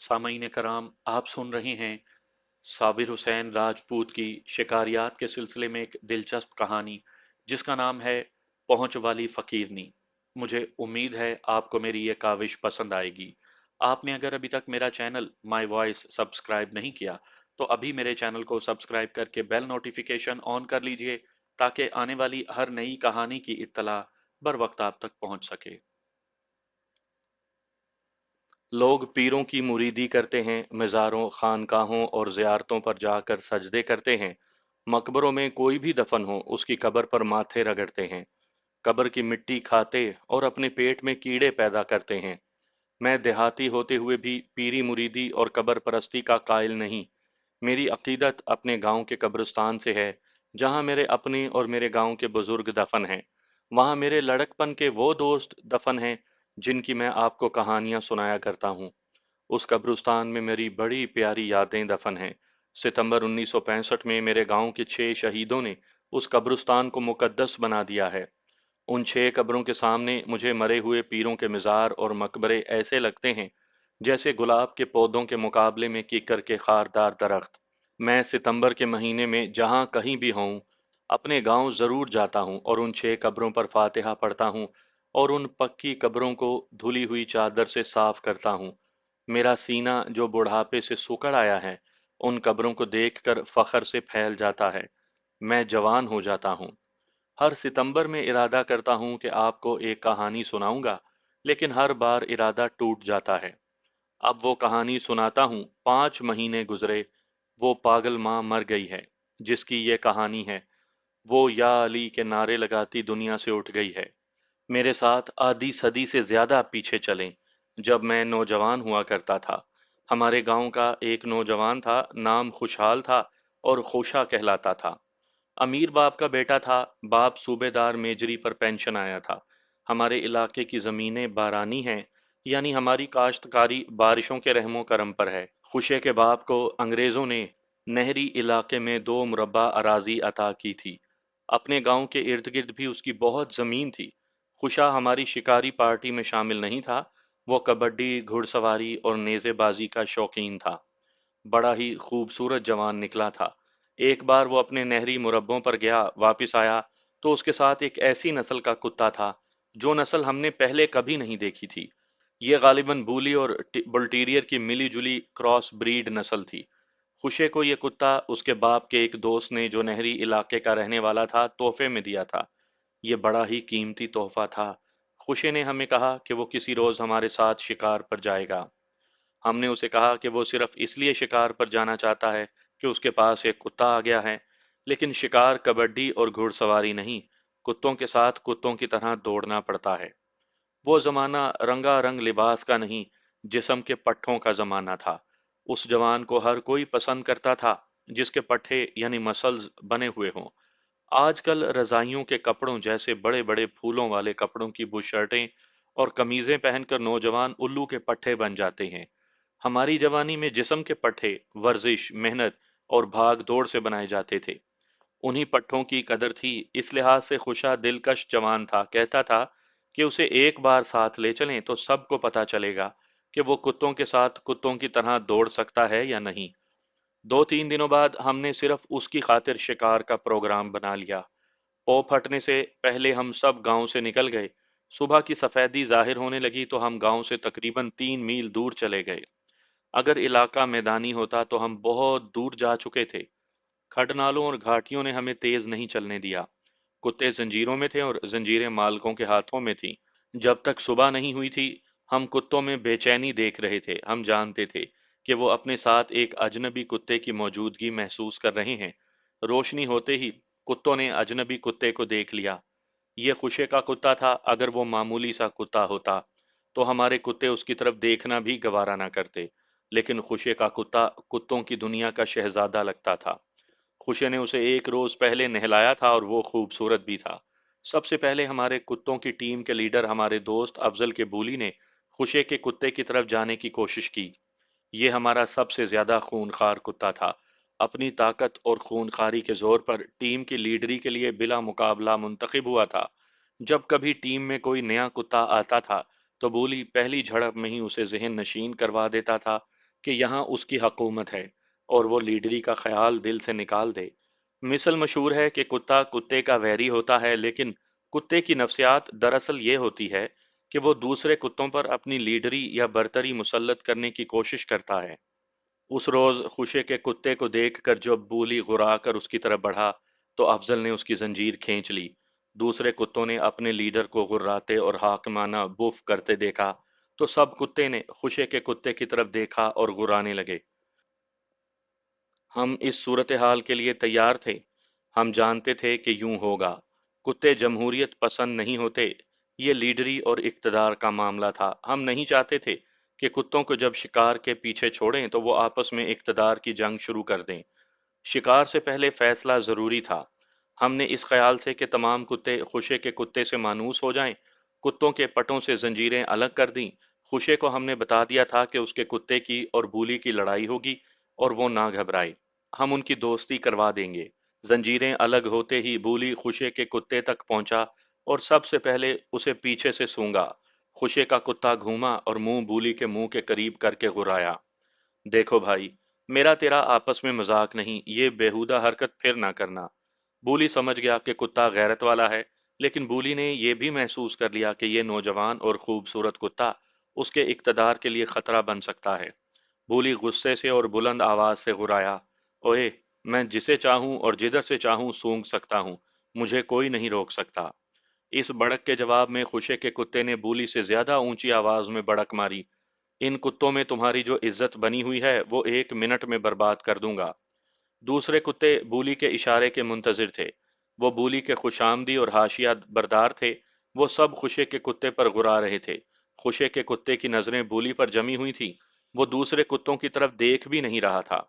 सामीन कराम, आप सुन रहे हैं साबिर हुसैन राजपूत की शिकारियात के सिलसिले में एक दिलचस्प कहानी जिसका नाम है पहुंच वाली फकीरनी। मुझे उम्मीद है आपको मेरी ये काविश पसंद आएगी। आपने अगर अभी तक मेरा चैनल माय वॉइस सब्सक्राइब नहीं किया तो अभी मेरे चैनल को सब्सक्राइब करके बेल नोटिफिकेशन ऑन कर लीजिए ताकि आने वाली हर नई कहानी की इत्तला बर वक्त आप तक पहुंच सके। लोग पीरों की मुरीदी करते हैं, मज़ारों, खानकाहों और ज़ियारतों पर जाकर सजदे करते हैं। मकबरों में कोई भी दफन हो, उसकी कब्र पर माथे रगड़ते हैं, कब्र की मिट्टी खाते और अपने पेट में कीड़े पैदा करते हैं। मैं देहाती होते हुए भी पीरी मुरीदी और कब्र परस्ती का कायल नहीं। मेरी अकीदत अपने गांव के कब्रिस्तान से है, जहां मेरे अपने और मेरे गांव के बुजुर्ग दफन हैं। वहां मेरे लड़कपन के वो दोस्त दफन हैं जिनकी मैं आपको कहानियां सुनाया करता हूँ। उस कब्रिस्तान में मेरी बड़ी प्यारी यादें दफन हैं। सितंबर 1965 में मेरे गांव के 6 शहीदों ने उस कब्रिस्तान को मुकद्दस बना दिया है। उन 6 कब्रों के सामने मुझे मरे हुए पीरों के मज़ार और मकबरे ऐसे लगते हैं जैसे गुलाब के पौधों के मुकाबले में कीकर के खारदार दरख्त। मैं सितंबर के महीने में जहाँ कहीं भी हूँ, अपने गांव ज़रूर जाता हूँ और उन 6 कब्रों पर फातिहा पढ़ता हूँ और उन पक्की कब्रों को धुली हुई चादर से साफ करता हूँ। मेरा सीना जो बुढ़ापे से सुकड़ आया है, उन कब्रों को देखकर फख्र से फैल जाता है। मैं जवान हो जाता हूँ। हर सितंबर में इरादा करता हूँ कि आपको एक कहानी सुनाऊंगा, लेकिन हर बार इरादा टूट जाता है। अब वो कहानी सुनाता हूँ। 5 महीने गुजरे, वो पागल माँ मर गई है जिसकी ये कहानी है। वो या अली के नारे लगाती दुनिया से उठ गई है। मेरे साथ आधी सदी से ज्यादा पीछे चलें, जब मैं नौजवान हुआ करता था। हमारे गांव का एक नौजवान था, नाम खुशहाल था और खुशा कहलाता था। अमीर बाप का बेटा था। बाप सूबेदार मेजरी पर पेंशन आया था। हमारे इलाके की ज़मीनें बारानी हैं, यानी हमारी काश्तकारी बारिशों के रहमो करम पर है। खुशे के बाप को अंग्रेज़ों ने नहरी इलाके में 2 मुरब्बा अराजी अता की थी। अपने गांव के इर्द गिर्द भी उसकी बहुत ज़मीन थी। खुशा हमारी शिकारी पार्टी में शामिल नहीं था। वो कबड्डी, घुड़सवारी और नेज़ेबाजी का शौकीन था। बड़ा ही खूबसूरत जवान निकला था। एक बार वो अपने नहरी मुरब्बों पर गया, वापस आया तो उसके साथ एक ऐसी नस्ल का कुत्ता था जो नस्ल हमने पहले कभी नहीं देखी थी। ये गालिबन बूली और बुल्टीरियर की मिली जुली क्रॉस ब्रीड नस्ल थी। खुशे को ये कुत्ता उसके बाप के एक दोस्त ने, जो नहरी इलाके का रहने वाला था, तोहफे में दिया था। ये बड़ा ही कीमती तोहफा था। खुशे ने हमें कहा कि वो किसी रोज हमारे साथ शिकार पर जाएगा। हमने उसे कहा कि वो सिर्फ इसलिए शिकार पर जाना चाहता है कि उसके पास एक कुत्ता आ गया है। लेकिन शिकार कबड्डी और घुड़सवारी नहीं, कुत्तों के साथ कुत्तों की तरह दौड़ना पड़ता है। वो जमाना रंगारंग लिबास का नहीं, जिस्म के पट्ठों का जमाना था। उस जवान को हर कोई पसंद करता था जिसके पट्ठे यानी मसल्स बने हुए हों। आजकल रजाइयों के कपड़ों जैसे बड़े बड़े फूलों वाले कपड़ों की बुशर्टें और कमीजें पहनकर नौजवान उल्लू के पट्ठे बन जाते हैं। हमारी जवानी में जिस्म के पट्टे वर्जिश, मेहनत और भाग दौड़ से बनाए जाते थे। उन्हीं पट्टों की कदर थी। इस लिहाज से खुशा दिलकश जवान था। कहता था कि उसे एक बार साथ ले चलें तो सबको पता चलेगा कि वो कुत्तों के साथ कुत्तों की तरह दौड़ सकता है या नहीं। 2-3 दिनों बाद हमने सिर्फ उसकी खातिर शिकार का प्रोग्राम बना लिया। पौ फटने से पहले हम सब गांव से निकल गए। सुबह की सफेदी जाहिर होने लगी तो हम गांव से तकरीबन 3 मील दूर चले गए। अगर इलाका मैदानी होता तो हम बहुत दूर जा चुके थे। खडनालों और घाटियों ने हमें तेज नहीं चलने दिया। कुत्ते जंजीरों में थे और जंजीरें मालकों के हाथों में थीं। जब तक सुबह नहीं हुई थी, हम कुत्तों में बेचैनी देख रहे थे। हम जानते थे कि वो अपने साथ एक अजनबी कुत्ते की मौजूदगी महसूस कर रहे हैं। रोशनी होते ही कुत्तों ने अजनबी कुत्ते को देख लिया। ये खुशे का कुत्ता था। अगर वो मामूली सा कुत्ता होता तो हमारे कुत्ते उसकी तरफ देखना भी गवारा ना करते। लेकिन खुशे का कुत्ता कुत्तों की दुनिया का शहजादा लगता था। खुशे ने उसे एक रोज पहले नहलाया था और वो खूबसूरत भी था। सबसे पहले हमारे कुत्तों की टीम के लीडर, हमारे दोस्त अफजल के बूली ने खुशे के कुत्ते की तरफ जाने की कोशिश की। ये हमारा सबसे ज्यादा खूनखार कुत्ता था। अपनी ताकत और खूनखारी के जोर पर टीम की लीडरी के लिए बिला मुकाबला मुंतखब हुआ था। जब कभी टीम में कोई नया कुत्ता आता था तो बूली पहली झड़प में ही उसे ज़हन नशीन करवा देता था। کہ यहाँ उसकी हकूमत है और वो लीडरी का ख्याल दिल से निकाल दे। मिसल मशहूर है कि कुत्ता कुत्ते का वैरी होता है, लेकिन कुत्ते की नफ्सियात दरअसल ये होती है कि वो दूसरे कुत्तों पर अपनी लीडरी या बरतरी मुसल्लत करने की कोशिश करता है। उस रोज खुशे के कुत्ते को देखकर जब बूली गुर्रा कर उसकी तरफ बढ़ा, तो अफजल ने उसकी जंजीर खींच ली। दूसरे कुत्तों ने अपने लीडर को गुर्राते और हाकिमाना बुफ करते देखा, तो सब कुत्ते ने खुशे के कुत्ते की तरफ देखा और गुर्राने लगे। हम इस सूरत हाल के लिए तैयार थे। हम जानते थे कि यूं होगा। कुत्ते जमहूरियत पसंद नहीं होते। ये लीडरी और इक्तदार का मामला था। हम नहीं चाहते थे कि कुत्तों को जब शिकार के पीछे छोड़ें तो वो आपस में इक्तदार की जंग शुरू कर दें। शिकार से पहले फैसला ज़रूरी था। हमने इस ख्याल से कि तमाम कुत्ते खुशे के कुत्ते से मानूस हो जाएं, कुत्तों के पटों से जंजीरें अलग कर दीं। खुशे को हमने बता दिया था कि उसके कुत्ते की और बूली की लड़ाई होगी और वो ना घबराए। हम उनकी दोस्ती करवा देंगे। जंजीरें अलग होते ही बूली खुशे के कुत्ते तक पहुंचा और सबसे पहले उसे पीछे से सूंघा। खुशे का कुत्ता घूमा और मुंह बूली के मुंह के करीब करके गुर्राया। देखो भाई, मेरा तेरा आपस में मजाक नहीं, ये बेहुदा हरकत फिर ना करना। बूली समझ गया कि कुत्ता गैरत वाला है, लेकिन बूली ने यह भी महसूस कर लिया कि ये नौजवान और खूबसूरत कुत्ता उसके इक्तदार के लिए खतरा बन सकता है। बूली गुस्से से और बुलंद आवाज से गुर्राया, ओए, मैं जिसे चाहूं और जिधर से चाहूं सूंघ सकता हूं, मुझे कोई नहीं रोक सकता। इस बड़क के जवाब में खुशे के कुत्ते ने बूली से ज्यादा ऊंची आवाज में बड़क मारी, इन कुत्तों में तुम्हारी जो इज्जत बनी हुई है वो 1 मिनट में बर्बाद कर दूंगा। दूसरे कुत्ते बूली के इशारे के मुंतजिर थे। वो बूली के खुशामदी और हाशिया बरदार थे। वो सब खुशे के कुत्ते पर गुरा रहे थे। खुशे के कुत्ते की नजरें बूली पर जमी हुई थी। वो दूसरे कुत्तों की तरफ देख भी नहीं रहा था।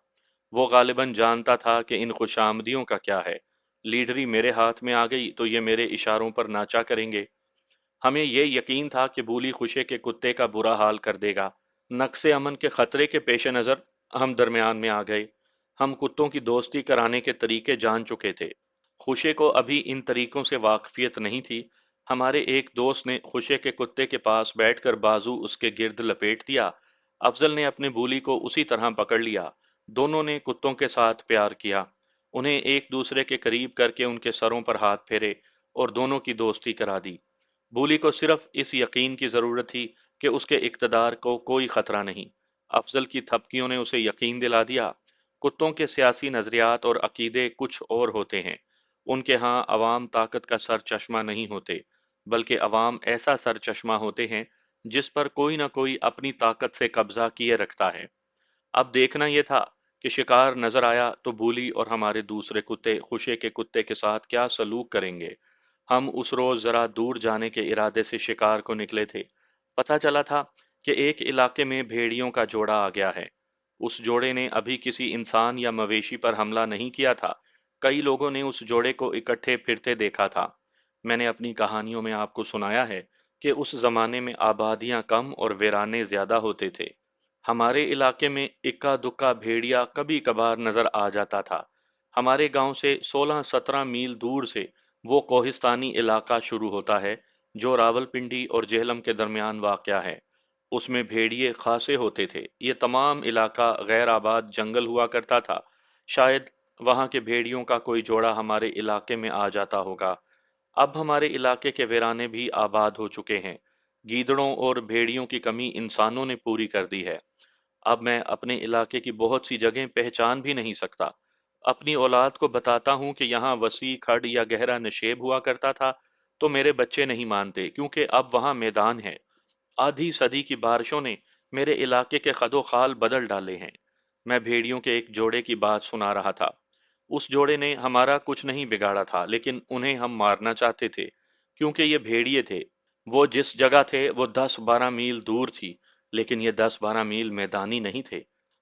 वो गालिबन जानता था कि इन खुशामदियों का क्या है। लीडरी मेरे हाथ में आ गई तो ये मेरे इशारों पर नाचा करेंगे। हमें ये यकीन था कि बूली खुशे के कुत्ते का बुरा हाल कर देगा। नक्शे अमन के खतरे के पेश नज़र हम दरमियान में आ गए। हम कुत्तों की दोस्ती कराने के तरीके जान चुके थे। खुशे को अभी इन तरीकों से वाकफियत नहीं थी। हमारे एक दोस्त ने खुशे के कुत्ते के पास बैठकर बाजू उसके गिर्द लपेट दिया। अफजल ने अपने बूली को उसी तरह पकड़ लिया। दोनों ने कुत्तों के साथ प्यार किया। उन्हें एक दूसरे के करीब करके उनके सरों पर हाथ फेरे और दोनों की दोस्ती करा दी। बूली को सिर्फ इस यकीन की जरूरत थी कि उसके इक्तदार को कोई खतरा नहीं। अफजल की थपकियों ने उसे यकीन दिला दिया। कुत्तों के सियासी नजरियात और अकीदे कुछ और होते हैं। उनके यहाँ अवाम ताकत का सर चश्मा नहीं होते, बल्कि अवाम ऐसा सर चश्मा होते हैं जिस पर कोई ना कोई अपनी ताकत से कब्जा किए रखता है। अब देखना यह था कि शिकार नजर आया तो बूली और हमारे दूसरे कुत्ते खुशे के कुत्ते के साथ क्या सलूक करेंगे। हम उस रोज जरा दूर जाने के इरादे से शिकार को निकले थे। पता चला था कि एक इलाके में भेड़ियों का जोड़ा आ गया है। उस जोड़े ने अभी किसी इंसान या मवेशी पर हमला नहीं किया था। कई लोगों ने उस जोड़े को इकट्ठे फिरते देखा था। मैंने अपनी कहानियों में आपको सुनाया है कि उस जमाने में आबादियां कम और वीराने ज्यादा होते थे। हमारे इलाके में इक्का दुक्का भेड़िया कभी कभार नजर आ जाता था। हमारे गांव से 16-17 मील दूर से वो कोहिस्तानी इलाका शुरू होता है जो रावलपिंडी और जेहलम के दरमियान वाक़या है। उसमें भेड़िए खासे होते थे। ये तमाम इलाका गैर आबाद जंगल हुआ करता था। शायद वहां के भेड़ियों का कोई जोड़ा हमारे इलाके में आ जाता होगा। अब हमारे इलाके के वीराने भी आबाद हो चुके हैं। गीदड़ों और भेड़ियों की कमी इंसानों ने पूरी कर दी है। अब मैं अपने इलाके की बहुत सी जगह पहचान भी नहीं सकता। अपनी औलाद को बताता हूँ कि यहाँ वसी खड़ या गहरा नशेब हुआ करता था, तो मेरे बच्चे नहीं मानते क्योंकि अब वहाँ मैदान है। आधी सदी की बारिशों ने मेरे इलाके के खदो खाल बदल डाले हैं। मैं भेड़ियों के एक जोड़े की बात सुना रहा था। उस जोड़े ने हमारा कुछ नहीं बिगाड़ा था, लेकिन उन्हें हम मारना चाहते थे क्योंकि ये भेड़िए थे। वो जिस जगह थे वो 10-12 मील दूर थी, लेकिन ये 10-12 मील मैदानी नहीं थे।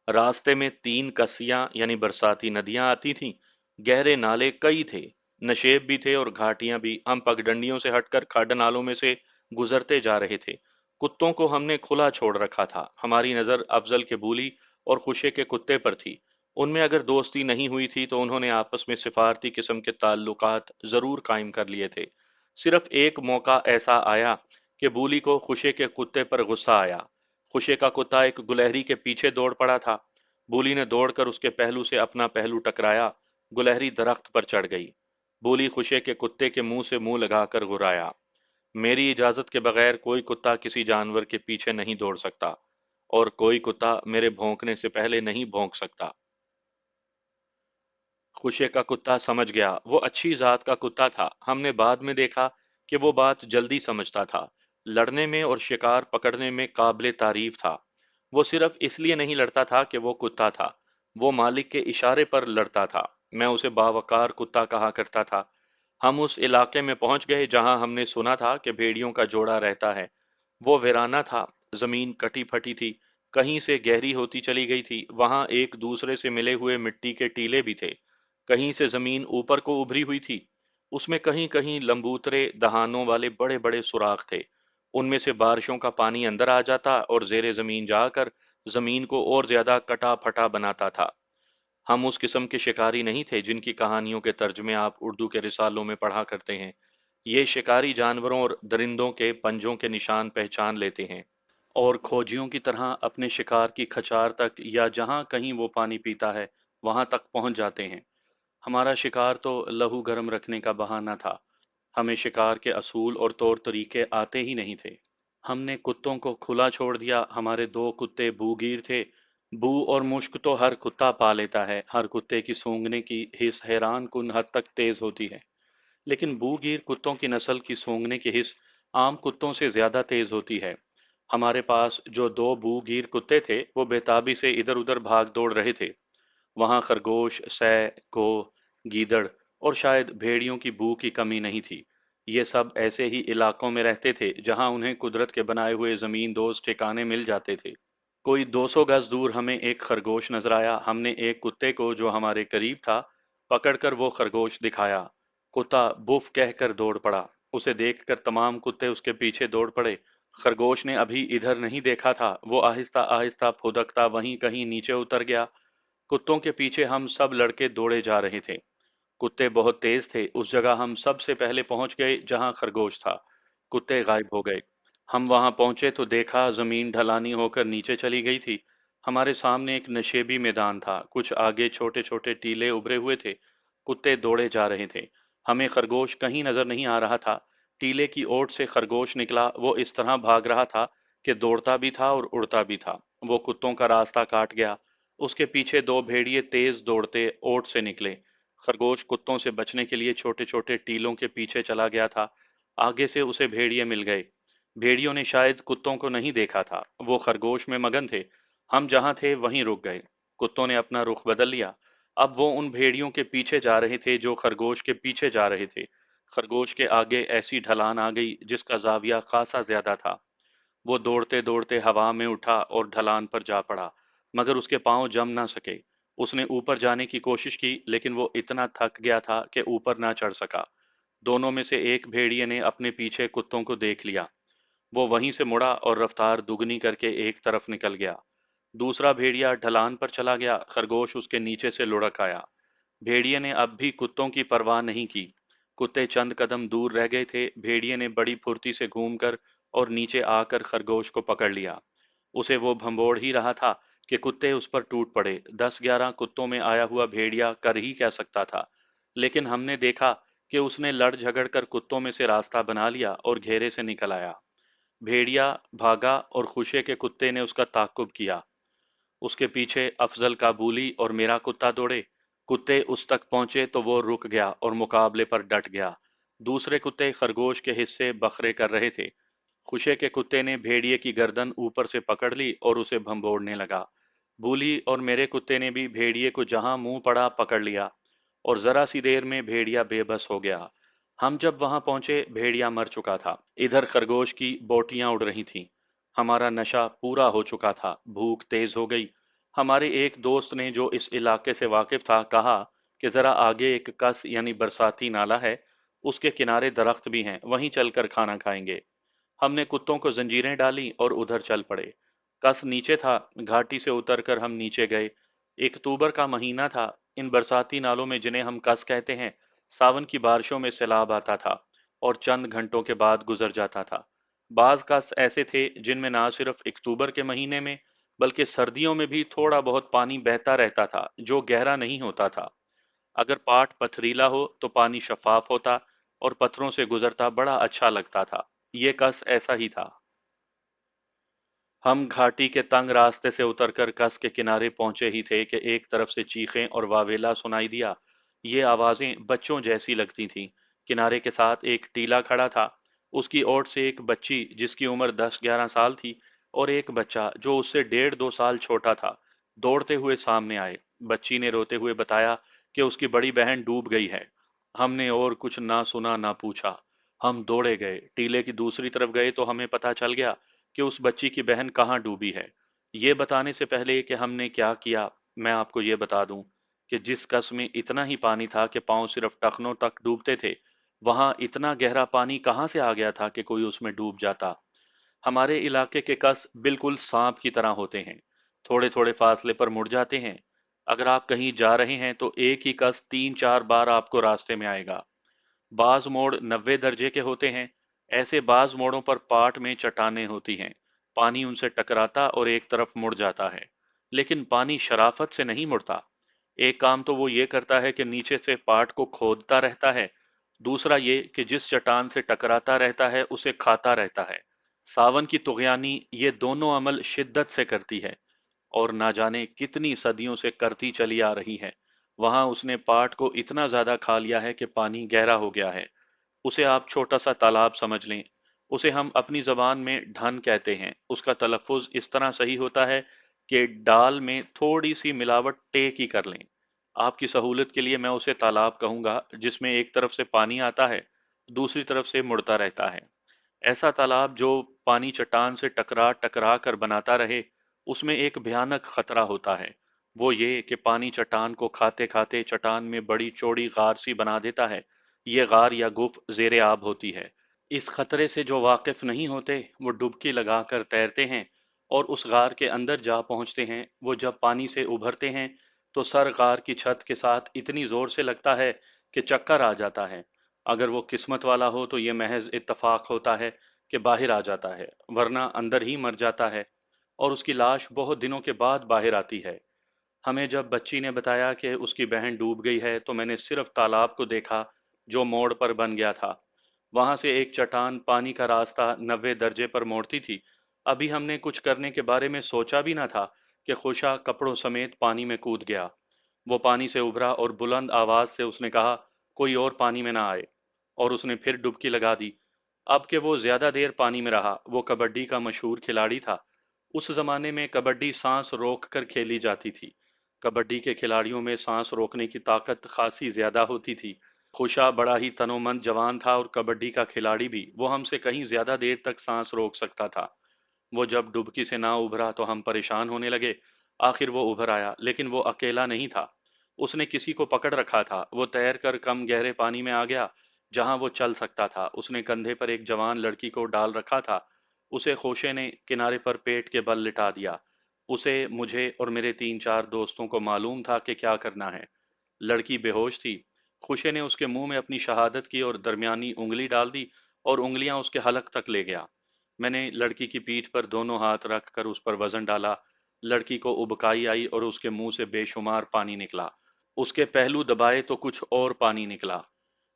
रास्ते में 3 कस्सियां यानी बरसाती नदियां आती थीं। गहरे नाले कई थे। नशेब भी थे और घाटियां भी। हम पगडंडियों से हटकर खड्ड नालों में से गुजरते जा रहे थे। कुत्तों को हमने खुला छोड़ रखा था। हमारी नज़र अफजल के बूली और खुशे के कुत्ते पर थी। उनमें अगर दोस्ती नहीं हुई थी तो उन्होंने आपस में सिफारती किस्म के ताल्लुकात जरूर कायम कर लिए थे। सिर्फ एक मौका ऐसा आया कि बूली को खुशे के कुत्ते पर गुस्सा आया। खुशे का कुत्ता एक गुलहरी के पीछे दौड़ पड़ा था। बूली ने दौड़कर उसके पहलू से अपना पहलू टकराया। गुलहरी दरख्त पर चढ़ गई। बूली खुशे के कुत्ते के मुंह से मुंह लगाकर गुर्राया। मेरी इजाजत के बगैर कोई कुत्ता किसी जानवर के पीछे नहीं दौड़ सकता, और कोई कुत्ता मेरे भौंकने से पहले नहीं भौंक सकता। खुशे का कुत्ता समझ गया। वो अच्छी जात का कुत्ता था। हमने बाद में देखा कि वो बात जल्दी समझता था। लड़ने में और शिकार पकड़ने में काबिल तारीफ था। वो सिर्फ इसलिए नहीं लड़ता था कि वो कुत्ता था। वो मालिक के इशारे पर लड़ता था। मैं उसे बावकार कुत्ता कहा करता था। हम उस इलाके में पहुंच गए जहां हमने सुना था कि भेड़ियों का जोड़ा रहता है। वो वीराना था। जमीन कटी फटी थी। कहीं से गहरी होती चली गई थी। वहां एक दूसरे से मिले हुए मिट्टी के टीले भी थे। कहीं से जमीन ऊपर को उभरी हुई थी। उसमें कहीं कहीं लंबूतरे दहानों वाले बड़े बड़े सुराख थे। उनमें से बारिशों का पानी अंदर आ जाता और जेरे जमीन जाकर जमीन को और ज्यादा कटा फटा बनाता था। हम उस किस्म के शिकारी नहीं थे जिनकी कहानियों के तर्जमे आप उर्दू के रिसालों में पढ़ा करते हैं। ये शिकारी जानवरों और दरिंदों के पंजों के निशान पहचान लेते हैं, और खोजियों की तरह अपने शिकार की खचार तक या जहां कहीं वो पानी पीता है वहां तक पहुंच जाते हैं। हमारा शिकार तो लहू गर्म रखने का बहाना था। हमें शिकार के असूल और तौर तरीके आते ही नहीं थे। हमने कुत्तों को खुला छोड़ दिया। हमारे दो कुत्ते बूगीर थे। बू और मुश्क तो हर कुत्ता पा लेता है। हर कुत्ते की सूंघने की हिस हैरान कुन हद तक तेज होती है। लेकिन बूगीर कुत्तों की नस्ल की सूंघने की हिस आम कुत्तों से ज्यादा तेज होती है। हमारे पास जो दो बूगीर कुत्ते थे वो बेताबी से इधर उधर भाग दौड़ रहे थे। वहां खरगोश, सै, गो, गीदड़ और शायद भेड़ियों की बू की कमी नहीं थी। ये सब ऐसे ही इलाकों में रहते थे जहां उन्हें कुदरत के बनाए हुए जमीन दोज ठिकाने मिल जाते थे। कोई 200 गज दूर हमें एक खरगोश नजर आया। हमने एक कुत्ते को जो हमारे करीब था पकड़कर वो खरगोश दिखाया। कुत्ता बुफ कहकर दौड़ पड़ा। उसे देखकर तमाम कुत्ते उसके पीछे दौड़ पड़े। खरगोश ने अभी इधर नहीं देखा था। वो आहिस्ता आहिस्ता फुदकता वहीं कहीं नीचे उतर गया। कुत्तों के पीछे हम सब लड़के दौड़े जा रहे थे। कुत्ते बहुत तेज थे। उस जगह हम सबसे पहले पहुंच गए जहां खरगोश था। कुत्ते गायब हो गए। हम वहां पहुंचे तो देखा जमीन ढलानी होकर नीचे चली गई थी। हमारे सामने एक नशेबी मैदान था। कुछ आगे छोटे छोटे टीले उभरे हुए थे। कुत्ते दौड़े जा रहे थे। हमें खरगोश कहीं नजर नहीं आ रहा था। टीले की ओट से खरगोश निकला। वो इस तरह भाग रहा था कि दौड़ता भी था और उड़ता भी था। वो कुत्तों का रास्ता काट गया। उसके पीछे दो भेड़िए तेज दौड़ते ओट से निकले। खरगोश कुत्तों से बचने के लिए छोटे छोटे टीलों के पीछे चला गया था। आगे से उसे भेड़िए मिल गए। भेड़ियों ने शायद कुत्तों को नहीं देखा था। वो खरगोश में मगन थे। हम जहां थे वहीं रुक गए। कुत्तों ने अपना रुख बदल लिया। अब वो उन भेड़ियों के पीछे जा रहे थे जो खरगोश के पीछे जा रहे थे। खरगोश के आगे ऐसी ढलान आ गई जिसका जाविया खासा ज्यादा था। वो दौड़ते दौड़ते हवा में उठा और ढलान पर जा पड़ा, मगर उसके पांव जम ना सके। उसने ऊपर जाने की कोशिश की लेकिन वो इतना थक गया था कि ऊपर ना चढ़ सका। दोनों में से एक भेड़िए ने अपने पीछे कुत्तों को देख लिया। वो वहीं से मुड़ा और रफ्तार दुगनी करके एक तरफ निकल गया। दूसरा भेड़िया ढलान पर चला गया। खरगोश उसके नीचे से लुढ़क आया। भेड़िए ने अब भी कुत्तों की परवाह नहीं की। कुत्ते चंद कदम दूर रह गए थे। भेड़िए ने बड़ी फुर्ती से घूमकर और नीचे आकर खरगोश को पकड़ लिया। उसे वो भंबोड़ ही रहा था कि कुत्ते उस पर टूट पड़े। 10-11 कुत्तों में आया हुआ भेड़िया कर ही क्या सकता था। लेकिन हमने देखा कि उसने लड़ झगड़ कर कुत्तों में से रास्ता बना लिया और घेरे से निकल आया। भेड़िया भागा और खुशे के कुत्ते ने उसका ताकुब किया। उसके पीछे अफजल काबुली और मेरा कुत्ता दौड़े। कुत्ते उस तक पहुंचे तो वो रुक गया और मुकाबले पर डट गया। दूसरे कुत्ते खरगोश के हिस्से बखरे कर रहे थे। खुशे के कुत्ते ने भेड़िए की गर्दन ऊपर से पकड़ ली और उसे भंबोड़ने लगा। बूली और मेरे कुत्ते ने भी भेड़िए को जहां मुंह पड़ा पकड़ लिया, और जरा सी देर में भेड़िया बेबस हो गया। हम जब वहां पहुंचे भेड़िया मर चुका था। इधर खरगोश की बोटियां उड़ रही थीं। हमारा नशा पूरा हो चुका था। भूख तेज हो गई। हमारे एक दोस्त ने जो इस इलाके से वाकिफ था कहा कि जरा आगे एक कस यानी बरसाती नाला है, उसके किनारे दरख्त भी हैं, वहीं चलकर खाना खाएंगे। हमने कुत्तों को जंजीरें डाली और उधर चल पड़े। कस नीचे था। घाटी से उतरकर हम नीचे गए। अक्टूबर का महीना था। इन बरसाती नालों में जिन्हें हम कस कहते हैं, सावन की बारिशों में सैलाब आता था और चंद घंटों के बाद गुजर जाता था। بعض कस ऐसे थे जिनमें ना सिर्फ अक्टूबर के महीने में बल्कि सर्दियों में भी थोड़ा बहुत पानी बहता रहता था जो गहरा नहीं होता था। अगर पाठ पथरीला हो तो पानी शफाफ होता और पत्थरों से गुजरता बड़ा अच्छा लगता था। ये कस ऐसा ही था। हम घाटी के तंग रास्ते से उतरकर कस के किनारे पहुंचे ही थे कि एक तरफ से चीखें और वावेला सुनाई दिया। ये आवाजें बच्चों जैसी लगती थीं। किनारे के साथ एक टीला खड़ा था। उसकी ओट से एक बच्ची जिसकी उम्र 10-11 साल थी और एक बच्चा जो उससे 1.5-2 साल छोटा था दौड़ते हुए सामने आए। बच्ची ने रोते हुए बताया कि उसकी बड़ी बहन डूब गई है। हमने और कुछ ना सुना ना पूछा। हम दौड़े गए, टीले की दूसरी तरफ गए तो हमें पता चल गया कि उस बच्ची की बहन कहाँ डूबी है। ये बताने से पहले कि हमने क्या किया, मैं आपको ये बता दूं कि जिस कस में इतना ही पानी था कि पाँव सिर्फ टखनों तक डूबते थे, वहां इतना गहरा पानी कहाँ से आ गया था कि कोई उसमें डूब जाता। हमारे इलाके के कस बिल्कुल सांप की तरह होते हैं, थोड़े थोड़े फासले पर मुड़ जाते हैं। अगर आप कहीं जा रहे हैं तो एक ही कस 3-4 बार आपको रास्ते में आएगा। बाज मोड़ 90 दर्जे के होते हैं। ऐसे बाज मोड़ों पर पाट में चट्टानें होती हैं। पानी उनसे टकराता और एक तरफ मुड़ जाता है, लेकिन पानी शराफत से नहीं मुड़ता। एक काम तो वो ये करता है कि नीचे से पाट को खोदता रहता है, दूसरा ये कि जिस चट्टान से टकराता रहता है उसे खाता रहता है। सावन की तुगयानी ये दोनों अमल शिद्दत से करती है और ना जाने कितनी सदियों से करती चली आ रही है। वहां उसने पाट को इतना ज्यादा खा लिया है कि पानी गहरा हो गया है। उसे आप छोटा सा तालाब समझ लें। उसे हम अपनी जबान में ढन कहते हैं। उसका तलफ़ुज़ इस तरह सही होता है कि डाल में थोड़ी सी मिलावट टे की कर लें। आपकी सहूलत के लिए मैं उसे तालाब कहूँगा जिसमें एक तरफ से पानी आता है, दूसरी तरफ से मुड़ता रहता है। ऐसा तालाब जो पानी चट्टान से टकरा टकरा कर बनाता रहे, उसमें एक भयानक खतरा होता है। वो ये कि पानी चट्टान को खाते खाते चट्टान में बड़ी चौड़ी गार सी बना देता है। ये गार या गुफ जेर आब होती है। इस खतरे से जो वाकिफ नहीं होते वो डुबकी लगाकर तैरते हैं और उस गार के अंदर जा पहुंचते हैं। वो जब पानी से उभरते हैं तो सर गार की छत के साथ इतनी जोर से लगता है कि चक्कर आ जाता है। अगर वो किस्मत वाला हो तो ये महज इत्तफाक होता है कि बाहर आ जाता है, वरना अंदर ही मर जाता है और उसकी लाश बहुत दिनों के बाद बाहर आती है। हमें जब बच्ची ने बताया कि उसकी बहन डूब गई है तो मैंने सिर्फ तालाब को देखा जो मोड़ पर बन गया था। वहां से एक चट्टान पानी का रास्ता 90 दर्जे पर मोड़ती थी। अभी हमने कुछ करने के बारे में सोचा भी न था कि खुशा कपड़ों समेत पानी में कूद गया। वो पानी से उभरा और बुलंद आवाज से उसने कहा, कोई और पानी में ना आए। और उसने फिर डुबकी लगा दी। अब कि वो ज्यादा देर पानी में रहा, वो कबड्डी का मशहूर खिलाड़ी था। उस जमाने में कबड्डी सांस रोक कर खेली जाती थी। कबड्डी के खिलाड़ियों में सांस रोकने की ताकत खासी ज्यादा होती थी। खुशा बड़ा ही तनोमंद जवान था और कबड्डी का खिलाड़ी भी। वो हमसे कहीं ज्यादा देर तक सांस रोक सकता था। वो जब डुबकी से ना उभरा तो हम परेशान होने लगे। आखिर वो उभर आया, लेकिन वो अकेला नहीं था। उसने किसी को पकड़ रखा था। वो तैर कर कम गहरे पानी में आ गया जहां वो चल सकता था। उसने कंधे पर एक जवान लड़की को डाल रखा था। उसे खोशे ने किनारे पर पेट के बल लिटा दिया। उसे, मुझे और मेरे 3-4 दोस्तों को मालूम था कि क्या करना है। लड़की बेहोश थी। खुशे ने उसके मुंह में अपनी शहादत की और दरमियानी उंगली डाल दी और उंगलियां उसके हलक तक ले गया। मैंने लड़की की पीठ पर दोनों हाथ रख कर उस पर वजन डाला। लड़की को उबकाई आई और उसके मुंह से बेशुमार पानी निकला। उसके पहलू दबाए तो कुछ और पानी निकला।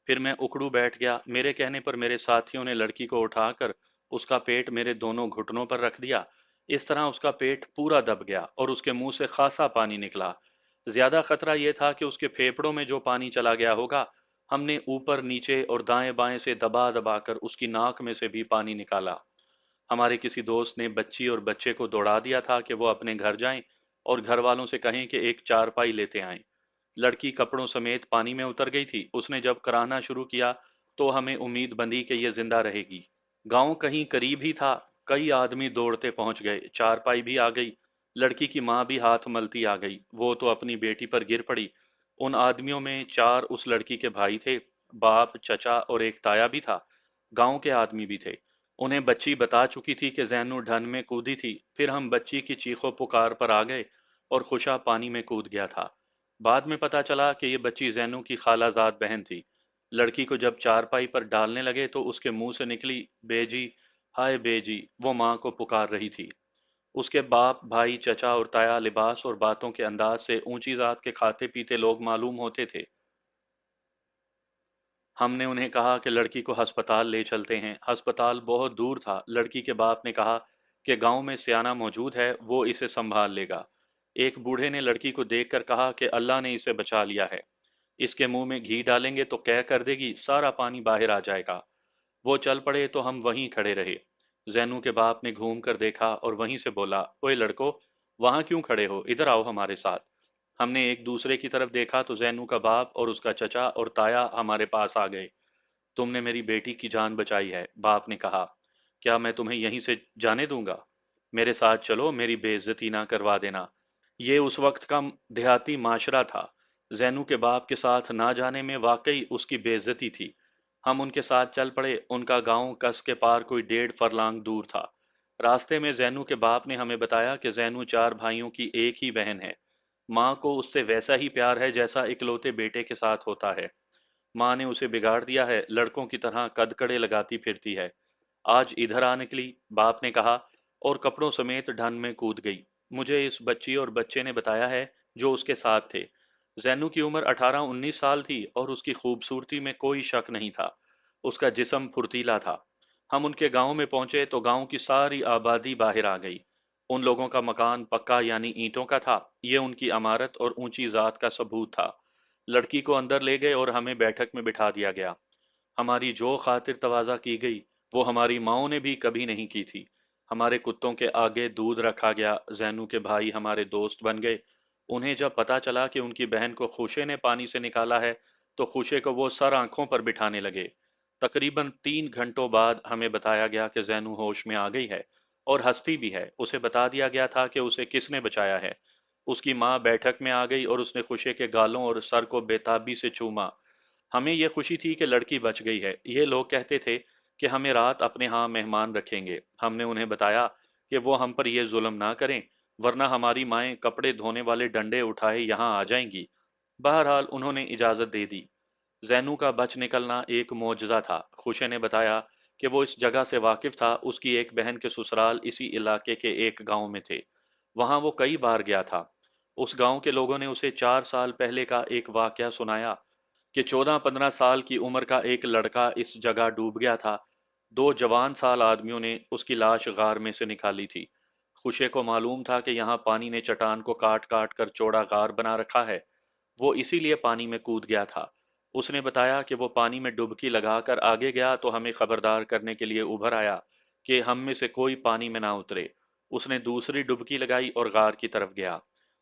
फिर मैं उकड़ू बैठ गया। मेरे कहने पर मेरे साथियों ने लड़की को उठाकर उसका पेट मेरे दोनों घुटनों पर रख दिया। इस तरह उसका पेट पूरा दब गया और उसके मुंह से खासा पानी निकला। ज्यादा खतरा यह था कि उसके फेफड़ों में जो पानी चला गया होगा। हमने ऊपर नीचे और दाएं बाएं से दबा दबा कर उसकी नाक में से भी पानी निकाला। हमारे किसी दोस्त ने बच्ची और बच्चे को दौड़ा दिया था कि वो अपने घर जाएं और घर वालों से कहें कि एक चारपाई लेते आएं। लड़की कपड़ों समेत पानी में उतर गई थी। उसने जब कराहना शुरू किया तो हमें उम्मीद बंधी कि ये जिंदा रहेगी। गांव कहीं करीब ही था। कई आदमी दौड़ते पहुंच गए। चारपाई भी आ गई। लड़की की माँ भी हाथ मलती आ गई। वो तो अपनी बेटी पर गिर पड़ी। उन आदमियों में 4 उस लड़की के भाई थे, बाप, चचा और एक ताया भी था। गांव के आदमी भी थे। उन्हें बच्ची बता चुकी थी कि जैनू ढन में कूदी थी। फिर हम बच्ची की चीखों पुकार पर आ गए और खुशा पानी में कूद गया था। बाद में पता चला कि ये बच्ची जैनू की खालाजाद बहन थी। लड़की को जब चारपाई पर डालने लगे तो उसके मुंह से निकली, बेजी, ہائے बेजी, वो माँ को पुकार रही थी। उसके बाप, भाई, चचा और ताया लिबास और बातों के अंदाज से ऊंची जात के खाते पीते लोग मालूम होते थे। हमने उन्हें कहा कि लड़की को अस्पताल ले चलते हैं। अस्पताल बहुत दूर था। लड़की के बाप ने कहा कि गांव में सियाना मौजूद है, वो इसे संभाल लेगा। एक बूढ़े ने लड़की को देखकर कहा कि अल्लाह ने इसे बचा लिया है। इसके मुंह में घी डालेंगे तो कह कर देगी, सारा पानी बाहर आ जाएगा। वो चल पड़े तो हम वहीं खड़े रहे। जैनू के बाप ने घूम कर देखा और वहीं से बोला, ओए लड़को, वहां क्यों खड़े हो, इधर आओ हमारे साथ। हमने एक दूसरे की तरफ देखा तो जैनू का बाप और उसका चचा और ताया हमारे पास आ गए। तुमने मेरी बेटी की जान बचाई है, बाप ने कहा। क्या मैं तुम्हें यहीं से जाने दूंगा? मेरे साथ चलो, मेरी बेइज्जती ना करवा देना। ये उस वक्त का देहाती माशरा था। जैनू के बाप के साथ ना जाने में वाकई उसकी बेइज्जती थी। हम उनके साथ चल पड़े। उनका गांव कस के पार कोई 1.5 फरलांग दूर था। रास्ते में जैनू के बाप ने हमें बताया कि जैनू 4 भाइयों की एक ही बहन है। माँ को उससे वैसा ही प्यार है जैसा इकलौते बेटे के साथ होता है। माँ ने उसे बिगाड़ दिया है, लड़कों की तरह कदकड़े लगाती फिरती है। आज इधर आ निकली, बाप ने कहा, और कपड़ों समेत ढन में कूद गई। मुझे इस बच्ची और बच्चे ने बताया है जो उसके साथ थे। जैनू की उम्र 18-19 साल थी और उसकी खूबसूरती में कोई शक नहीं था। उसका जिस्म फुर्तीला था। हम उनके गांव में पहुंचे तो गांव की सारी आबादी बाहर आ गई। उन लोगों का मकान पक्का यानी ईंटों का था। ये उनकी अमारत और ऊंची जात का सबूत था। लड़की को अंदर ले गए और हमें बैठक में बिठा दिया गया। हमारी जो खातिर तवाज़ा की गई, वो हमारी माँओं ने भी कभी नहीं की थी। हमारे कुत्तों के आगे दूध रखा गया। जैनू के भाई हमारे दोस्त बन गए। उन्हें जब पता चला कि उनकी बहन को खुशे ने पानी से निकाला है, तो खुशे को वो सर आंखों पर बिठाने लगे। तकरीबन 3 घंटों बाद हमें बताया गया कि जैनू होश में आ गई है और हंसती भी है। उसे बता दिया गया था कि उसे किसने बचाया है। उसकी माँ बैठक में आ गई और उसने खुशे के गालों और सर को बेताबी से चूमा। हमें यह खुशी थी कि लड़की बच गई है। ये लोग कहते थे कि हमें रात अपने यहाँ मेहमान रखेंगे। हमने उन्हें बताया कि वो हम पर यह जुल्म ना करें, वरना हमारी माएं कपड़े धोने वाले डंडे उठाए यहाँ आ जाएंगी। बहरहाल उन्होंने इजाज़त दे दी। जैनू का बच निकलना एक मोजज़ा था। खुशे ने बताया कि वो इस जगह से वाकिफ था। उसकी एक बहन के ससुराल इसी इलाके के एक गांव में थे। वहां वो कई बार गया था। उस गांव के लोगों ने उसे 4 साल पहले का एक वाकया सुनाया कि 14-15 साल की उम्र का एक लड़का इस जगह डूब गया था। 2 जवान साल आदमियों ने उसकी लाश गार में से निकाली थी। खुशे को मालूम था कि यहाँ पानी ने चट्टान को काट काट कर चौड़ा गार बना रखा है। वो इसीलिए पानी में कूद गया था। उसने बताया कि वो पानी में डुबकी लगाकर आगे गया तो हमें खबरदार करने के लिए उभर आया कि हम में से कोई पानी में ना उतरे। उसने दूसरी डुबकी लगाई और गार की तरफ गया।